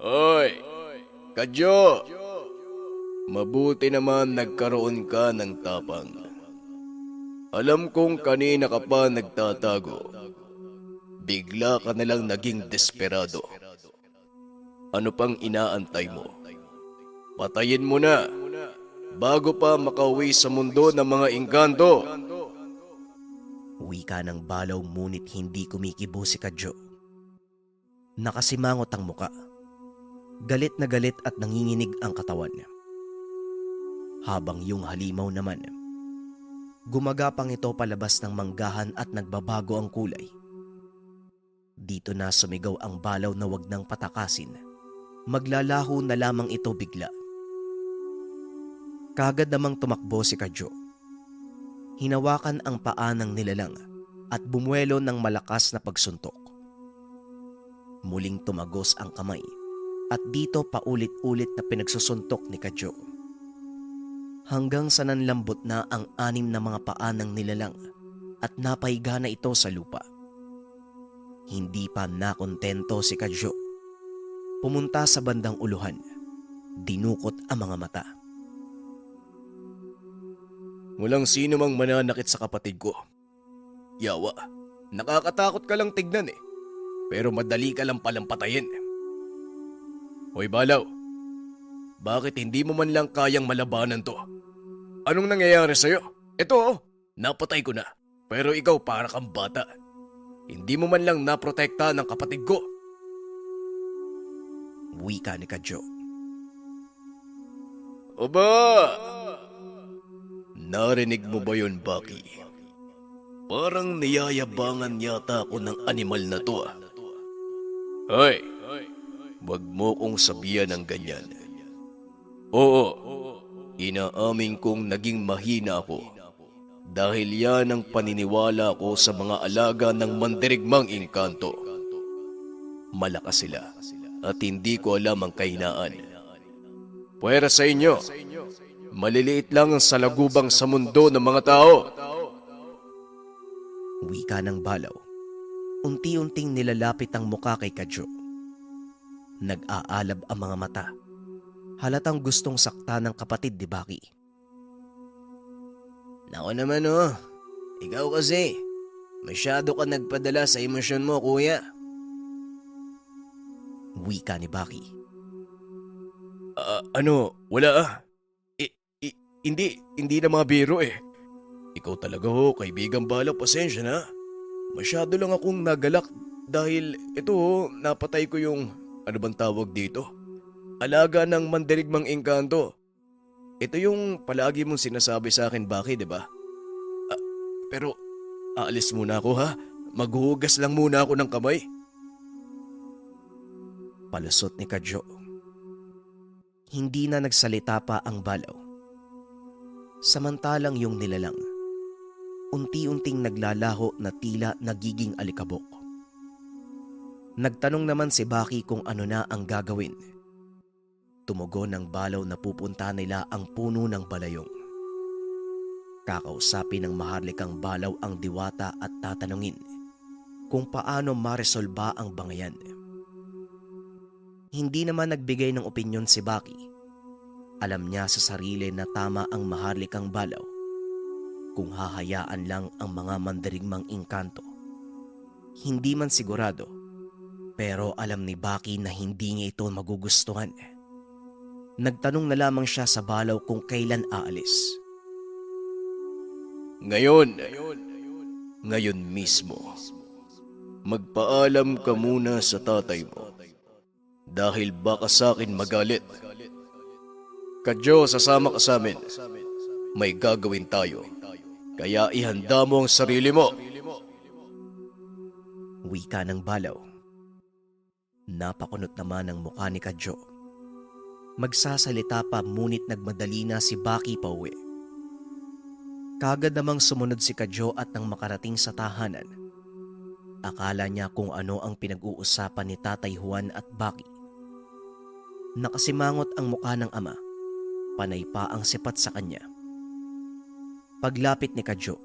Hoy! Kadyo! Mabuti naman nagkaroon ka ng tapang. Alam kong kanina ka pa nagtatago. Bigla ka nalang naging desperado. Ano pang inaantay mo? Patayin mo na bago pa makauwi sa mundo ng mga engkanto. Wika ng Balaw ngunit hindi kumikibo si Kadyo. Nakasimangot ang muka. Galit na galit at nanginginig ang katawan niya. Habang yung halimaw naman, gumagapang ito palabas ng manggahan at nagbabago ang kulay. Dito na sumigaw ang balaw na wag nang patakasin. Maglalaho na lamang ito bigla. Kagad namang tumakbo si Kadyo. Hinawakan ang paa ng nilalang at bumuelo ng malakas na pagsuntok. Muling tumagos ang kamay at dito paulit-ulit na pinagsusuntok ni Kadyo. Hanggang sa nanlambot na ang 6 na mga paa ng nilalang at napahiga na ito sa lupa. Hindi pa nakontento si Kadyo. Pumunta sa bandang uluhan. Dinukot ang mga mata. Walang sino mang mananakit sa kapatid ko. Yawa, nakakatakot ka lang tignan eh. Pero madali ka lang palang patayin. Hoy Balaw, bakit hindi mo man lang kayang malabanan to? Anong nangyayari sa'yo? Ito napatay ko na. Pero ikaw para kang bata. Hindi mo man lang naprotekta ng kapatid ko. Wika ni Kadyo. Aba! Narinig mo ba yun, Baki? Parang niyayabangan yata ako ng animal na to ah. Hoy! Wag mo kong sabihan ng ganyan. Oo, inaamin kong naging mahina ako. Dahil yan ang paniniwala ko sa mga alaga ng mandirigmang engkanto. Malakas sila at hindi ko alam ang kahinaan. Puwera sa inyo, maliliit lang ang salagubang sa mundo ng mga tao. Wika ng Balaw. Unti-unting nilalapit ang muka kay Kadyo. Nag-aalab ang mga mata. Halatang gustong sakta ng kapatid ni Baki. Nako naman ikaw kasi, masyado ka nagpadala sa emosyon mo kuya. Wika ni Baki. Wala ah. Hindi na mga biro eh. Ikaw talaga kaibigang Balaw, pasensya na. Masyado lang akong nagalak dahil napatay ko yung, ano bang tawag dito? Alaga ng mandirigmang engkanto. Ito yung palagi mong sinasabi sa akin, Baki, di ba? Pero aalis muna ako ha. Maghuhugas lang muna ako ng kamay. Palusot ni Kadyo. Hindi na nagsalita pa ang Balaw. Samantalang yung nilalang, unti-unting naglalaho na tila nagiging alikabok. Nagtanong naman si Baki kung ano na ang gagawin. Tumugon ng Balaw na pupunta nila ang puno ng balayong. Kakausapin ng maharlikang Balaw ang diwata at tatanungin kung paano maresolba ang bangayan. Hindi naman nagbigay ng opinyon si Baki. Alam niya sa sarili na tama ang maharlikang Balaw kung hahayaan lang ang mga mandirigmang engkanto. Hindi man sigurado, pero alam ni Baki na hindi niya ito magugustuhan. Nagtanong na lamang siya sa Balaw kung kailan aalis. Ngayon mismo. Magpaalam ka muna sa tatay mo. Dahil baka sa akin magalit. Kadyo, sasama ka sa amin. May gagawin tayo. Kaya ihanda mo ang sarili mo. Wika ng Balaw. Napakunot naman ang mukha ni Kadyo. Magsasalita pa ngunit nagmadali na si Baki pauwi. Kagad namang sumunod si Kadyo at nang makarating sa tahanan, akala niya kung ano ang pinag-uusapan ni Tatay Juan at Baki. Nakasimangot ang mukha ng ama, panay pa ang sipat sa kanya. Paglapit ni Kadyo,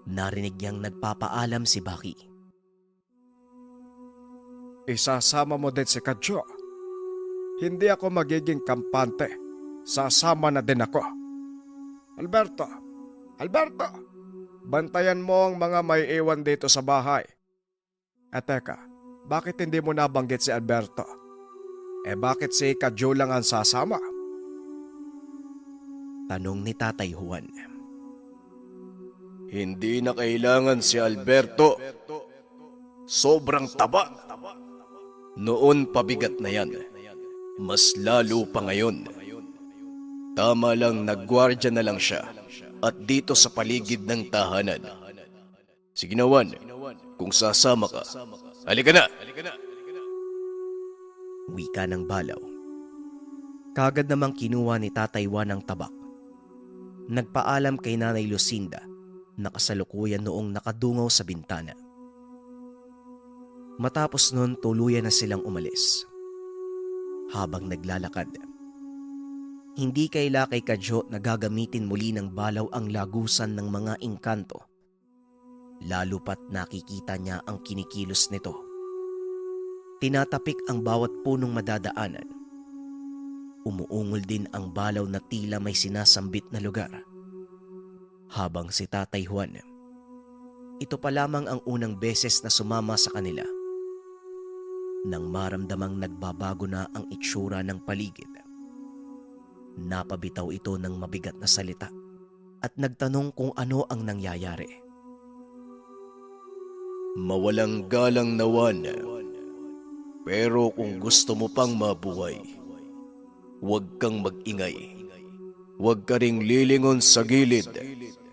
narinig niyang nagpapaalam si Baki. Isasama mo din si Kadyo. Hindi ako magiging kampante. Sasama na din ako. Alberto! Bantayan mo ang mga may iwan dito sa bahay. Teka, bakit hindi mo nabanggit si Alberto? Bakit si Kadyo lang ang sasama? Tanong ni Tatay Juan. Hindi na kailangan si Alberto. Sobrang taba. Noon pabigat na yan. Mas lalo pa ngayon. Tama lang nagwardya na lang siya at dito sa paligid ng tahanan. Sige na, Juan. Kung sasama ka, halika na! Wika ng Balaw. Kagad namang kinuha ni Tatay Juan ang tabak. Nagpaalam kay Nanay Lucinda na kasalukuyan noong nakadungaw sa bintana. Matapos nun tuluyan na silang umalis. Habang naglalakad, hindi kaila kay Kadyo na gagamitin muli ng Balaw ang lagusan ng mga engkanto. Lalo pat nakikita niya ang kinikilos nito. Tinatapik ang bawat punong madadaanan. Umuungol din ang Balaw na tila may sinasambit na lugar. Habang si Tatay Juan, ito pa lamang ang unang beses na sumama sa kanila. Nang maramdamang nagbabago na ang itsura ng paligid, napabitaw ito ng mabigat na salita at nagtanong kung ano ang nangyayari. Mawalang galang na, Juan. Pero kung gusto mo pang mabuhay, huwag kang mag-ingay. Huwag ka ring lilingon sa gilid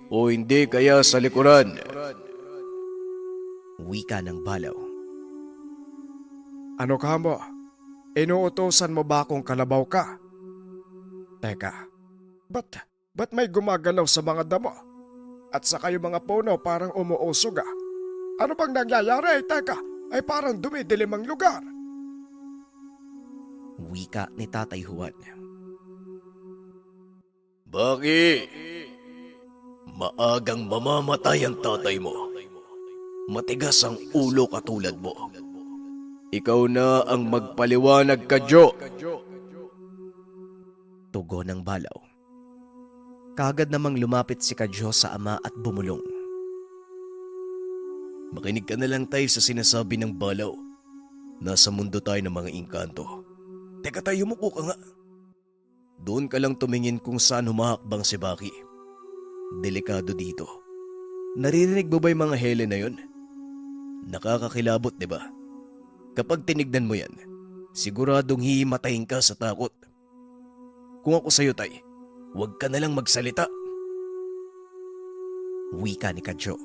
o hindi kaya sa likuran. Wika ng Balaw. Ano ka mo? Inuutosan mo ba akong kalabaw ka? Teka, ba't may gumagalaw sa mga damo? At saka yung mga puno parang umuusog ah. Ano bang nangyayari? Teka, ay parang dumidilim ang lugar. Wika ni Tatay Juan. Bakit? Maagang mamamatay ang tatay mo. Matigas ang ulo katulad mo. Ikaw na ang magpaliwanag, Kadyo. Tugon ng Balaw. Kagad namang lumapit si Kadyo sa ama at bumulong. Makinig ka na lang tayo sa sinasabi ng Balaw. Nasa mundo tayo ng mga engkanto. Teka tayo, umupo ka nga. Doon ka lang tumingin kung saan humahakbang si Baki. Delikado dito. Naririnig mo ba yung mga hele na yun? Nakakakilabot, di ba? Kapag tinignan mo yan, siguradong hihimatayin ka sa takot. Kung ako sa'yo, Tay, huwag ka na lang magsalita. Wika ni Kadyo.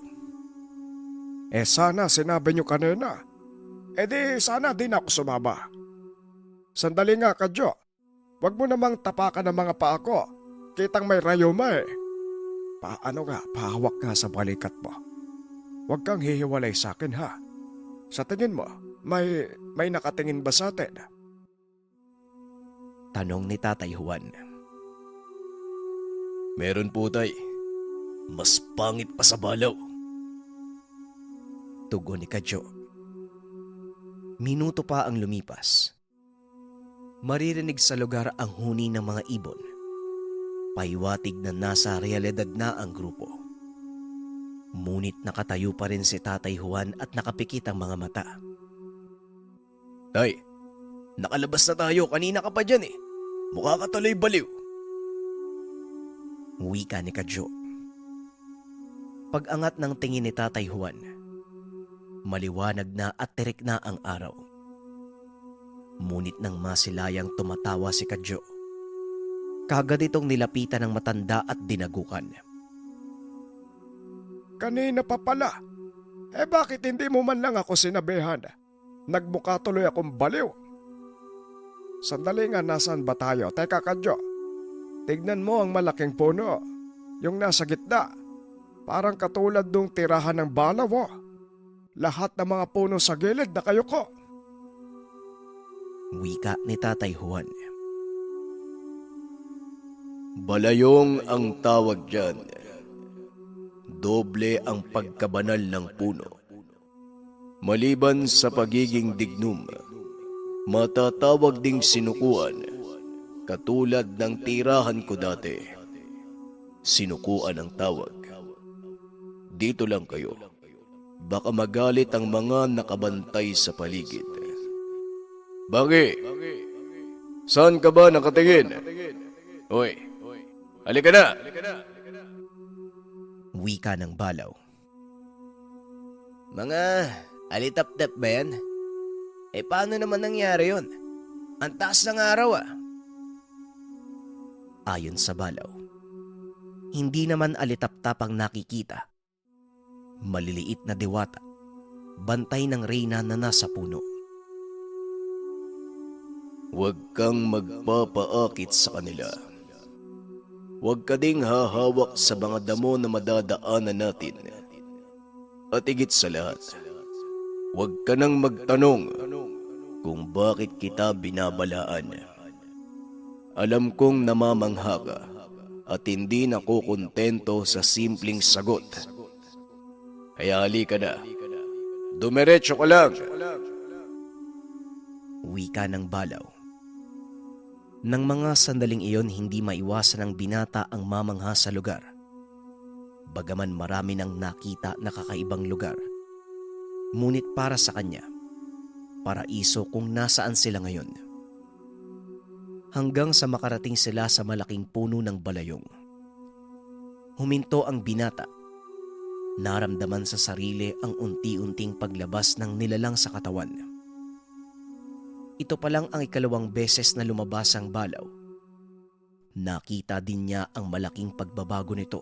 Sana sinabi nyo kanina. Di sana din ako sumama. Sandali nga, Kadyo. Huwag mo namang tapakan ng mga paa ko. Kitang may rayuma eh. Pahawak nga sa balikat mo. Huwag kang hihiwalay sa akin ha. Sa tingin mo, may nakatingin ba sa atin? Tanong ni Tatay Juan. Meron po, Tay. Mas pangit pa sa Balaw. Tugon ni Kadyo. Minuto pa ang lumipas. Maririnig sa lugar ang huni ng mga ibon. Paiwatig na nasa realidad na ang grupo. Ngunit nakatayo pa rin si Tatay Juan at nakapikit ang mga mata. Tay, nakalabas na tayo. Kanina ka pa dyan eh. Mukha ka tuloy baliw. Wika ni Kadyo. Pag-angat ng tingin ni Tatay Juan, maliwanag na at tirik na ang araw. Ngunit nang masilayang tumatawa si Kadyo, kagad itong nilapitan ng matanda at dinagukan. Kanina pa pala. Bakit hindi mo man lang ako sinabihan? Nagmukha tuloy akong baliw. Sandali nga, nasaan ba tayo? Teka, Kadyo. Tignan mo ang malaking puno. Yung nasa gitna. Parang katulad nung tirahan ng Balaw. Lahat ng mga puno sa gilid nakayuko. Wika ni Tatay Juan. Balayong ang tawag dyan. Doble ang pagkabanal ng puno. Maliban sa pagiging dignum, matatawag ding sinukuan, katulad ng tirahan ko dati. Sinukuan ang tawag. Dito lang kayo. Baka magalit ang mga nakabantay sa paligid. Bagi, saan ka ba nakatingin? Hoy, halika na! Wika ng Balaw. Mga alitap-tap ba yan? Paano naman nangyari yon? Ang taas ng araw ah. Ayon sa Balaw, hindi naman alitaptap ang nakikita. Maliliit na diwata, bantay ng reyna na nasa puno. Huwag kang magpapaakit sa kanila. Huwag ka ding hahawak sa mga damo na madadaanan natin. At higit sa lahat, huwag ka nang magtanong kung bakit kita binabalaan. Alam kong namamangha ka at hindi nakukontento sa simpleng sagot. Kaya halika na. Dumiretso ka lang. Wika ng Balaw. Nang mga sandaling iyon, hindi maiwasan ng binata ang mamangha sa lugar. Bagaman marami nang nakita na kakaibang lugar, ngunit para sa kanya, paraiso kung nasaan sila ngayon. Hanggang sa makarating sila sa malaking puno ng balayong. Huminto ang binata. Naramdaman sa sarili ang unti-unting paglabas ng nilalang sa katawan. Ito pa lang ang ikalawang beses na lumabas ang Balaw. Nakita din niya ang malaking pagbabago nito.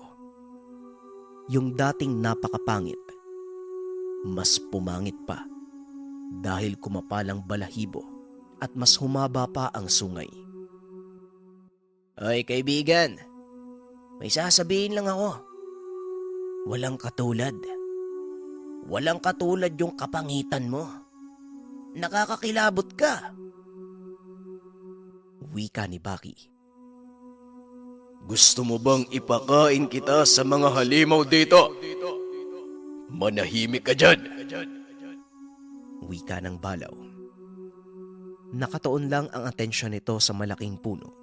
Yung dating napakapangit, mas pumangit pa dahil kumapalang balahibo at mas humaba pa ang sungay. Ay kaibigan, may sasabihin lang ako. Walang katulad. Walang katulad yung kapangitan mo. Nakakakilabot ka. Wika ni Baki. Gusto mo bang ipakain kita sa mga halimaw dito? Manahimik ka dyan. Wika ng Balaw. Nakatuon lang ang atensyon nito sa malaking puno.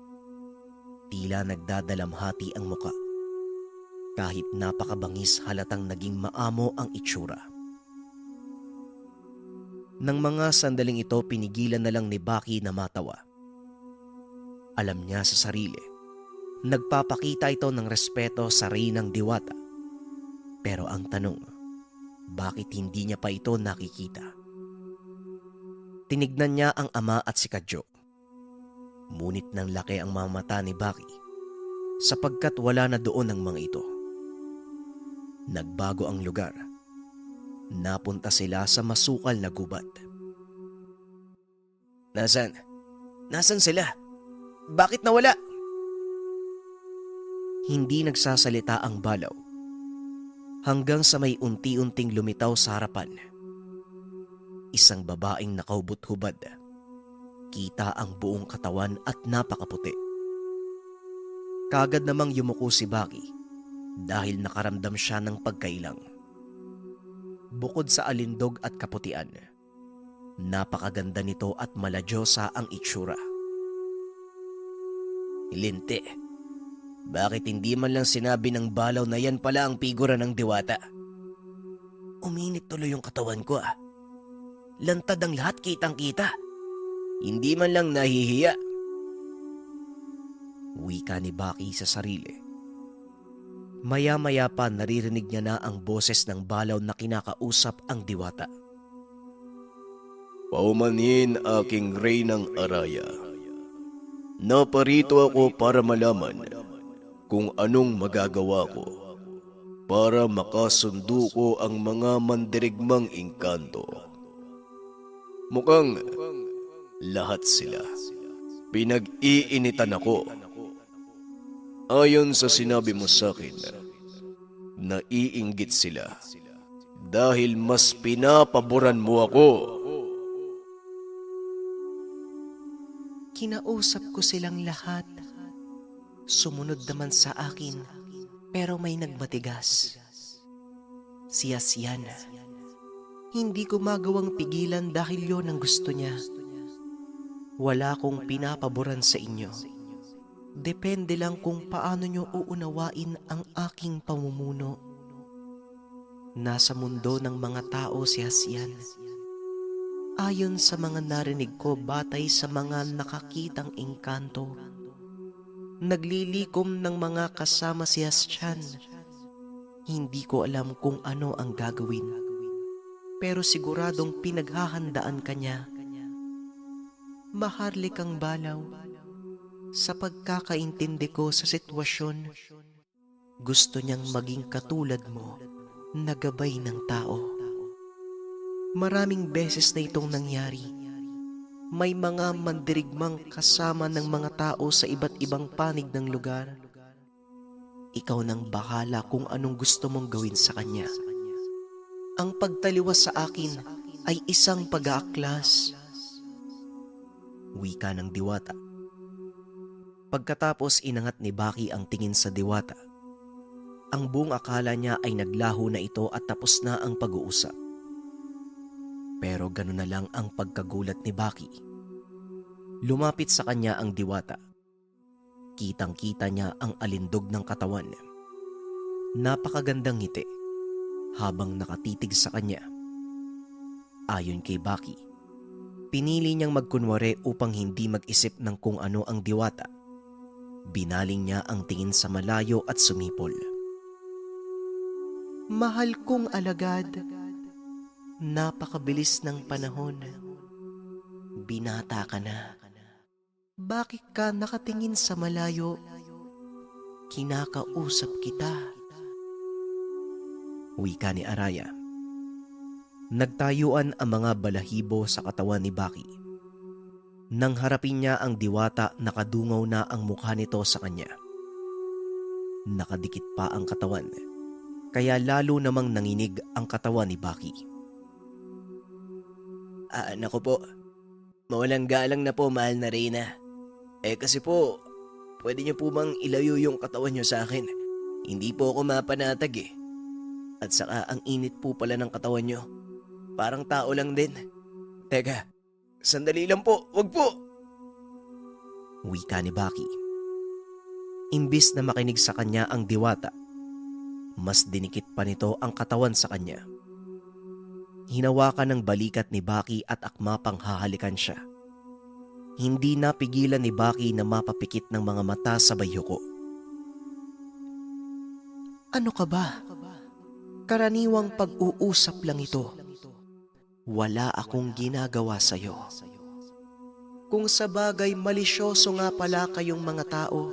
Tila nagdadalamhati ang muka. Kahit napakabangis, halatang naging maamo ang itsura. Nang mga sandaling ito, pinigilan na lang ni Baki na matawa. Alam niya sa sarili, nagpapakita ito ng respeto sa reynang diwata. Pero ang tanong, bakit hindi niya pa ito nakikita? Tinignan niya ang ama at si Kadyo. Ngunit nang laki ang mga mata ni Baki sapagkat wala na doon ang mga ito. Nagbago ang lugar. Napunta sila sa masukal na gubat. Nasaan? Nasaan sila? Bakit nawala? Hindi nagsasalita ang Balaw. Hanggang sa may unti-unting lumitaw sa harapan. Isang babaeng nakaubot-hubad. Kita ang buong katawan at napakaputi. Kagad namang yumuko si Baki dahil nakaramdam siya ng pagkailang. Bukod sa alindog at kaputian, napakaganda nito at maladyosa ang itsura. Linte, bakit hindi man lang sinabi ng Balaw na yan pala ang figura ng diwata? Uminit tuloy yung katawan ko ah. Lantad ang lahat kitang-kita. Hindi man lang nahihiya. Wika ni Baki sa sarili. Maya-maya pa naririnig niya na ang boses ng Balaw na kinakausap ang diwata. Paumanhin aking reynang Araya. Naparito ako para malaman kung anong magagawa ko para makasundo ko ang mga mandirigmang engkanto. Mukhang lahat sila pinag-iinitan ako. Ayon sa sinabi mo sa akin, naiinggit sila dahil mas pinapaboran mo ako. Kinausap ko silang lahat. Sumunod naman sa akin, pero may nagmatigas. Si Asian. Hindi ko magawang pigilan dahil yon ang gusto niya. Wala akong pinapaboran sa inyo. Depende lang kung paano nyo uunawain ang aking pamumuno. Nasa mundo ng mga tao si Asian. Ayon sa mga narinig ko batay sa mga nakakitang engkanto, naglilikom ng mga kasama si Asian. Hindi ko alam kung ano ang gagawin, pero siguradong pinaghahandaan kanya Maharlikang Balaw, sa pagkakaintindi ko sa sitwasyon, gusto niyang maging katulad mo na gabay ng tao. Maraming beses na itong nangyari. May mga mandirigmang kasama ng mga tao sa iba't ibang panig ng lugar. Ikaw nang bahala kung anong gusto mong gawin sa kanya. Ang pagtaliwas sa akin ay isang pag-aaklas. Wika ng Diwata. Pagkatapos inangat ni Baki ang tingin sa Diwata. Ang buong akala niya ay naglaho na ito at tapos na ang pag-uusap. Pero gano'n na lang ang pagkagulat ni Baki. Lumapit sa kanya ang Diwata. Kitang-kita niya ang alindog ng katawan. Napakagandang ngiti habang nakatitig sa kanya. Ayon kay Baki, pinili niyang magkunwari upang hindi mag-isip ng kung ano ang Diwata. Binaling niya ang tingin sa malayo at sumipol. Mahal kong alagad, napakabilis ng panahon. Binata ka na. Bakit ka nakatingin sa malayo? Kinakausap kita. Wika ni Araya. Nagtayuan ang mga balahibo sa katawan ni Baki. Nang harapin niya ang Diwata, nakadungaw na ang mukha nito sa kanya. Nakadikit pa ang katawan, kaya lalo namang nanginig ang katawan ni Baki. Naku po, mawalang galang na po, mahal na Reyna. Kasi po, pwede niyo po bang ilayo yung katawan niyo sa akin? Hindi po ako mapanatag eh. At saka ang init po pala ng katawan niyo. Parang tao lang din. Teka, sandali lang po, wag po! Wika ni Baki. Imbis na makinig sa kanya ang Diwata, mas dinikit pa nito ang katawan sa kanya. Hinawakan ng balikat ni Baki at akma pang hahalikan siya. Hindi napigilan ni Baki na mapapikit ng mga mata sa bayuko. Ano ka ba? Karaniwang pag-uusap lang ito. Wala akong ginagawa sa'yo. Kung sa bagay malisyoso nga pala kayong mga tao,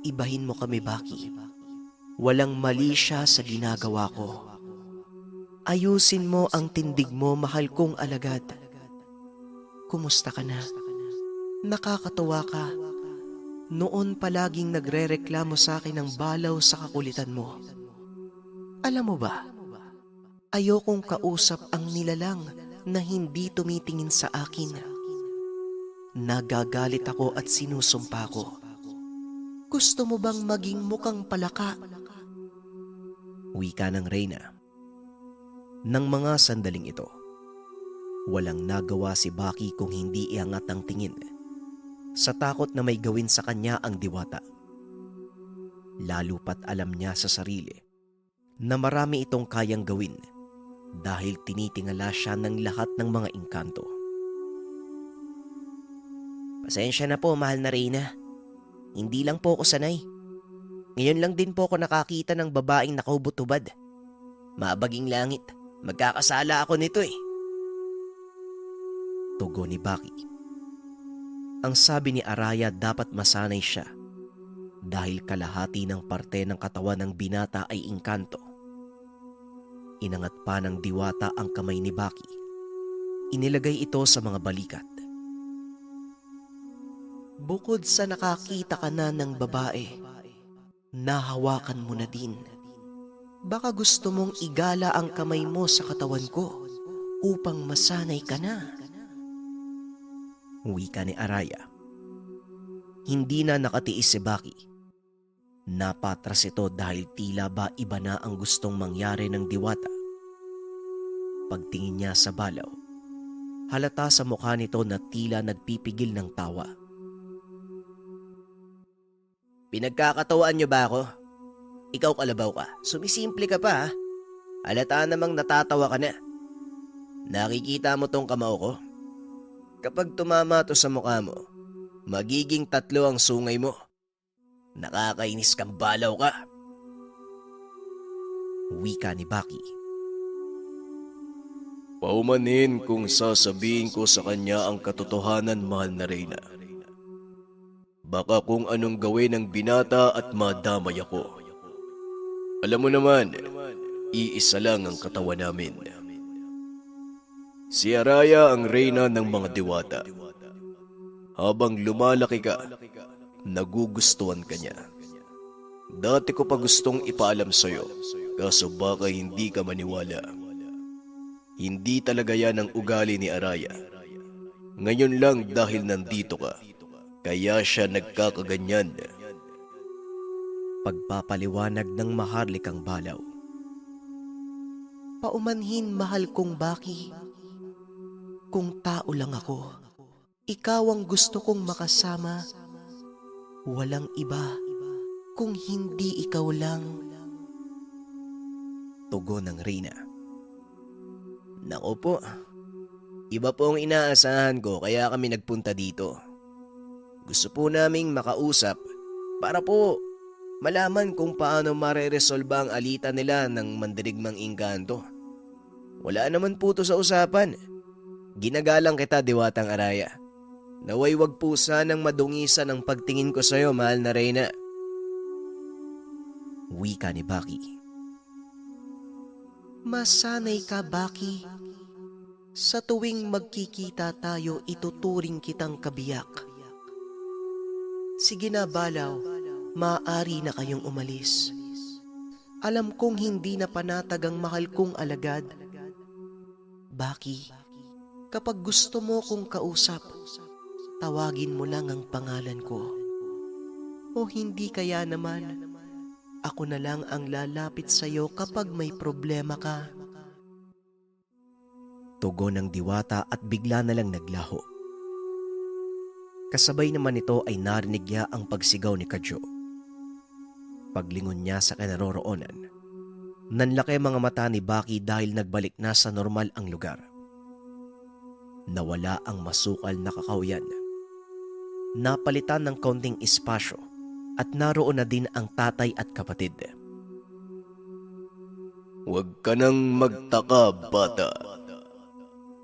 ibahin mo kami, Baki. Walang mali siya sa ginagawa ko. Ayusin mo ang tindig mo, mahal kong alagad. Kumusta ka na? Nakakatuwa ka. Noon palaging nagrereklamo sa akin ng balaw sa kakulitan mo. Alam mo ba, ayokong kausap ang nilalang na hindi tumitingin sa akin. Nagagalit ako at sinusumpa ko. Gusto mo bang maging mukhang palaka? Wika ng Reyna. Nang mga sandaling ito, walang nagawa si Baki kung hindi iangat ang tingin sa takot na may gawin sa kanya ang Diwata. Lalo pat alam niya sa sarili na marami itong kayang gawin dahil tinitingala siya ng lahat ng mga engkanto. Pasensya na po, mahal na Reyna. Hindi lang po ako sanay. Ngayon lang din po ako nakakita ng babaeng nakaubot-ubad. Mabaging langit. Magkakasala ako nito eh. Tugon ni Baki. Ang sabi ni Araya, dapat masanay siya dahil kalahati ng parte ng katawan ng binata ay engkanto. Inangat pa ng Diwata ang kamay ni Baki. Inilagay ito sa mga balikat. Bukod sa nakakita ka na ng babae, nahawakan mo na din. Baka gusto mong igala ang kamay mo sa katawan ko upang masanay ka na. Wika ni Araya. Hindi na nakatiis si Baki. Napatras ito dahil tila ba iba na ang gustong mangyari ng Diwata. Pagtingin niya sa balaw, halata sa mukha nito na tila nagpipigil ng tawa. Pinagkakatawaan niyo ba ako? Ikaw kalabaw ka. Sumisimple ka pa ha. Halata namang natatawa ka na. Nakikita mo tong kamao ko? Kapag tumama to sa mukha mo, magiging 3 ang sungay mo. Nakakainis kang balaw ka. Wika ni Baki. Paumanhin kung sasabihin ko sa kanya ang katotohanan, mahal na Reyna. Baka kung anong gawin ng binata at madamay ako. Alam mo naman, iisa lang ang katawan namin. Si Araya ang reyna ng mga diwata. Habang lumalaki ka, nagugustuhan ka niya. Dati ko pa gustong ipaalam sa'yo, kaso baka hindi ka maniwala. Hindi talaga yan ang ugali ni Araya. Ngayon lang dahil nandito ka, kaya siya nagkakaganyan. Pagpapaliwanag ng maharlikang balaw. Paumanhin, mahal kong Baki. Kung tao lang ako, ikaw ang gusto kong makasama. Walang iba kung hindi ikaw lang. Tugon ng Reyna. Naku po, iba po ang inaasahan ko kaya kami nagpunta dito. Gusto po naming makausap para po malaman kung paano mareresolba ang alitan nila ng mandirigmang engkanto. Wala naman po to sa usapan. Ginagalang kita, Diwatang Araya. Naway wag po sanang madungisan ang pagtingin ko sa'yo, mahal na Reyna. Wika ni Baki. Masanay ka, Baki. Sa tuwing magkikita tayo, ituturing kitang kabiyak. Sige na, Balaw. Maaari na kayong umalis. Alam kong hindi na panatag ang mahal kong alagad. Baki, kapag gusto mo kong kausap, tawagin mo lang ang pangalan ko. O hindi kaya naman, ako na lang ang lalapit sa'yo kapag may problema ka. Tugon ng diwata at bigla na lang naglaho. Kasabay naman nito ay narinig niya ang pagsigaw ni Kadyo. Paglingon niya sa kinaroroonan, nanlaki mga mata ni Baki dahil nagbalik na sa normal ang lugar. Nawala ang masukal na kakawyan. Napalitan ng kaunting espasyo at naroon na din ang tatay at kapatid. Huwag ka nang magtaka, bata.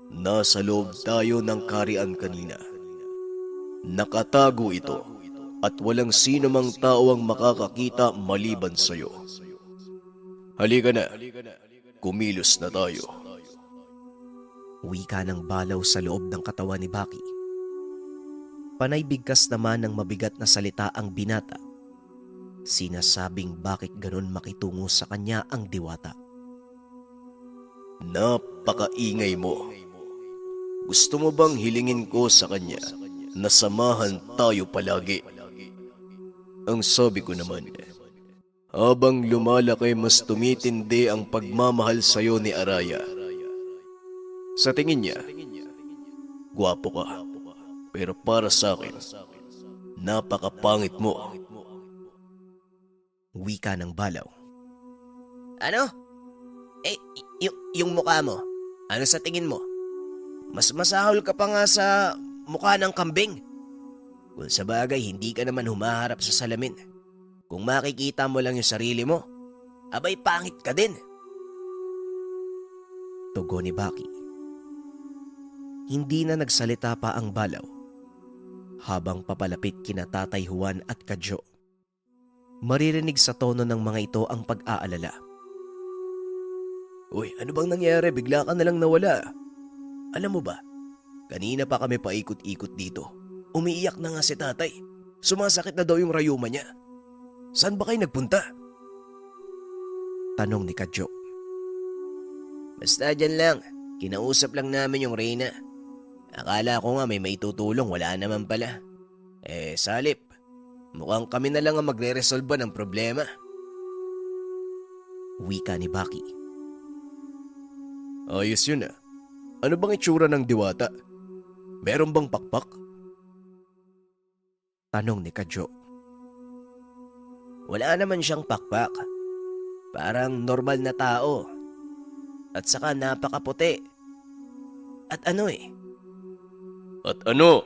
Nasa loob tayo ng karian kanina. Nakatago ito at walang sino mang tao ang makakakita maliban sa'yo. Halika na, kumilos na tayo. Wika ng balaw sa loob ng katawan ni Baki. Panay bigkas naman ng mabigat na salita ang binata. Sinasabing bakit ganun makitungo sa kanya ang diwata. Napakaingay mo. Gusto mo bang hilingin ko sa kanya na samahan tayo palagi? Ang sabi ko naman, habang lumalaki mas tumitindi ang pagmamahal sa'yo ni Araya. Sa tingin niya, gwapo ka. Pero para sa akin, napakapangit mo. Wika ng balaw. Ano? Yung mukha mo, ano sa tingin mo? Mas masahol ka pa nga sa mukha ng kambing. Kung sa bagay, hindi ka naman humaharap sa salamin. Kung makikita mo lang yung sarili mo, abay pangit ka din. Tugon ni Baki. Hindi na nagsalita pa ang balaw habang papalapit kina Tatay Juan at Kadyo. Maririnig sa tono ng mga ito ang pag-aalala. Uy, ano bang nangyari? Bigla ka nalang nawala. Alam mo ba, kanina pa kami paikot-ikot dito. Umiiyak na nga si tatay. Sumasakit na daw yung rayuma niya. Saan ba kayo nagpunta? Tanong ni Kadyo. Basta dyan lang. Kinausap lang namin yung Reyna. Akala ko nga may maitutulong, wala naman pala. Salip. Mukhang kami na lang ang magre-resolba ng problema. Wika ni Baki. Ayos yun ah. Ano bang itsura ng diwata? Meron bang pakpak? Tanong ni Kadyo. Wala naman siyang pakpak. Parang normal na tao. At saka napakaputi. At ano At ano?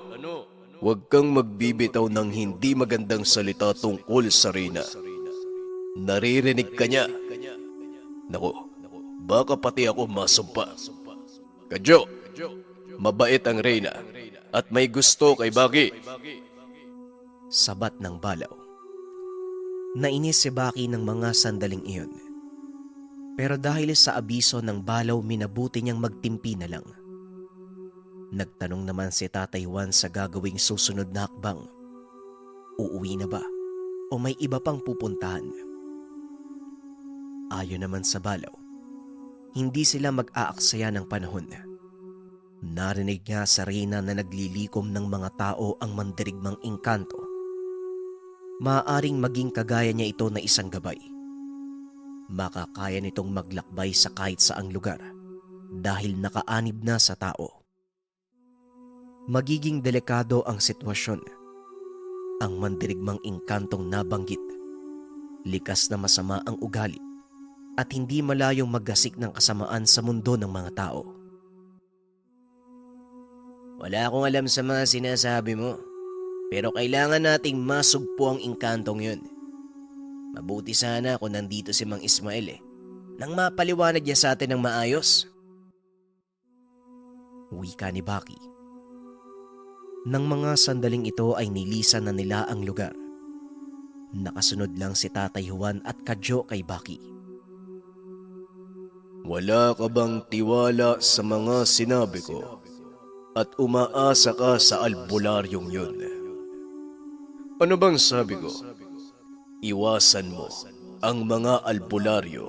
Huwag kang magbibitaw ng hindi magandang salita tungkol sa Reyna. Naririnig ka niya. Naku, baka pati ako masumpa. Kadyo, mabait ang reyna at may gusto kay Baki. Sabat ng Balaw. Nainis si Baki ng mga sandaling iyon. Pero dahil sa abiso ng Balaw, minabuti niyang magtimpi na lang. Nagtanong naman si Tatay Juan sa gagawing susunod na hakbang. Uuwi na ba o may iba pang pupuntahan? Ayon naman sa Balaw, hindi sila mag-aaksaya ng panahon. Narinig nga sa reyna na naglilikom ng mga tao ang mandirigmang engkanto. Maaaring maging kagaya niya ito na isang gabay. Makakaya nitong maglakbay sa kahit saang lugar dahil nakaanib na sa tao. Magiging delikado ang sitwasyon. Ang mandirigmang engkantong nabanggit, likas na masama ang ugali at hindi malayong maggasik ng kasamaan sa mundo ng mga tao. Wala akong alam sa mga sinasabi mo, pero kailangan nating masugpo ang engkantong yun. Mabuti sana kung nandito si Mang Ismael nang mapaliwanag niya sa atin ng maayos. Wika ni Baki. Nang mga sandaling ito ay nilisan na nila ang lugar. Nakasunod lang si Tatay Juan at Kadyo kay Baki. Wala ka bang tiwala sa mga sinabi ko at umaasa ka sa albularyong yun? Ano bang sabi ko? Iwasan mo ang mga albularyo,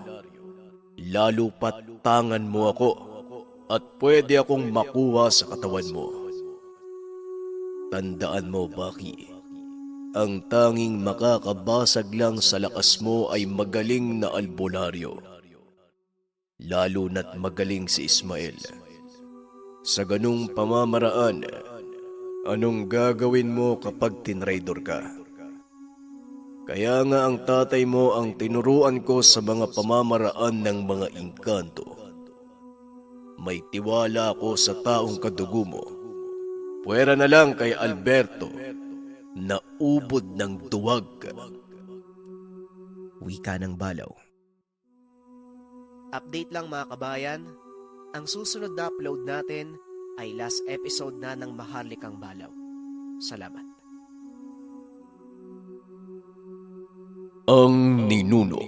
lalo pat tangan mo ako at pwede akong makuha sa katawan mo. Tandaan mo, Baki, ang tanging makakabasag lang sa lakas mo ay magaling na albularyo. Lalo na't magaling si Ismael. Sa ganung pamamaraan, anong gagawin mo kapag tinraidor ka? Kaya nga ang tatay mo ang tinuruan ko sa mga pamamaraan ng mga engkanto. May tiwala ako sa taong kadugo mo. Puwera na lang kay Alberto na ubod ng duwag. Wika ng Balaw. Update lang mga kabayan, ang susunod na upload natin ay last episode na ng Maharlikang Balaw. Salamat. Ang Ninuno.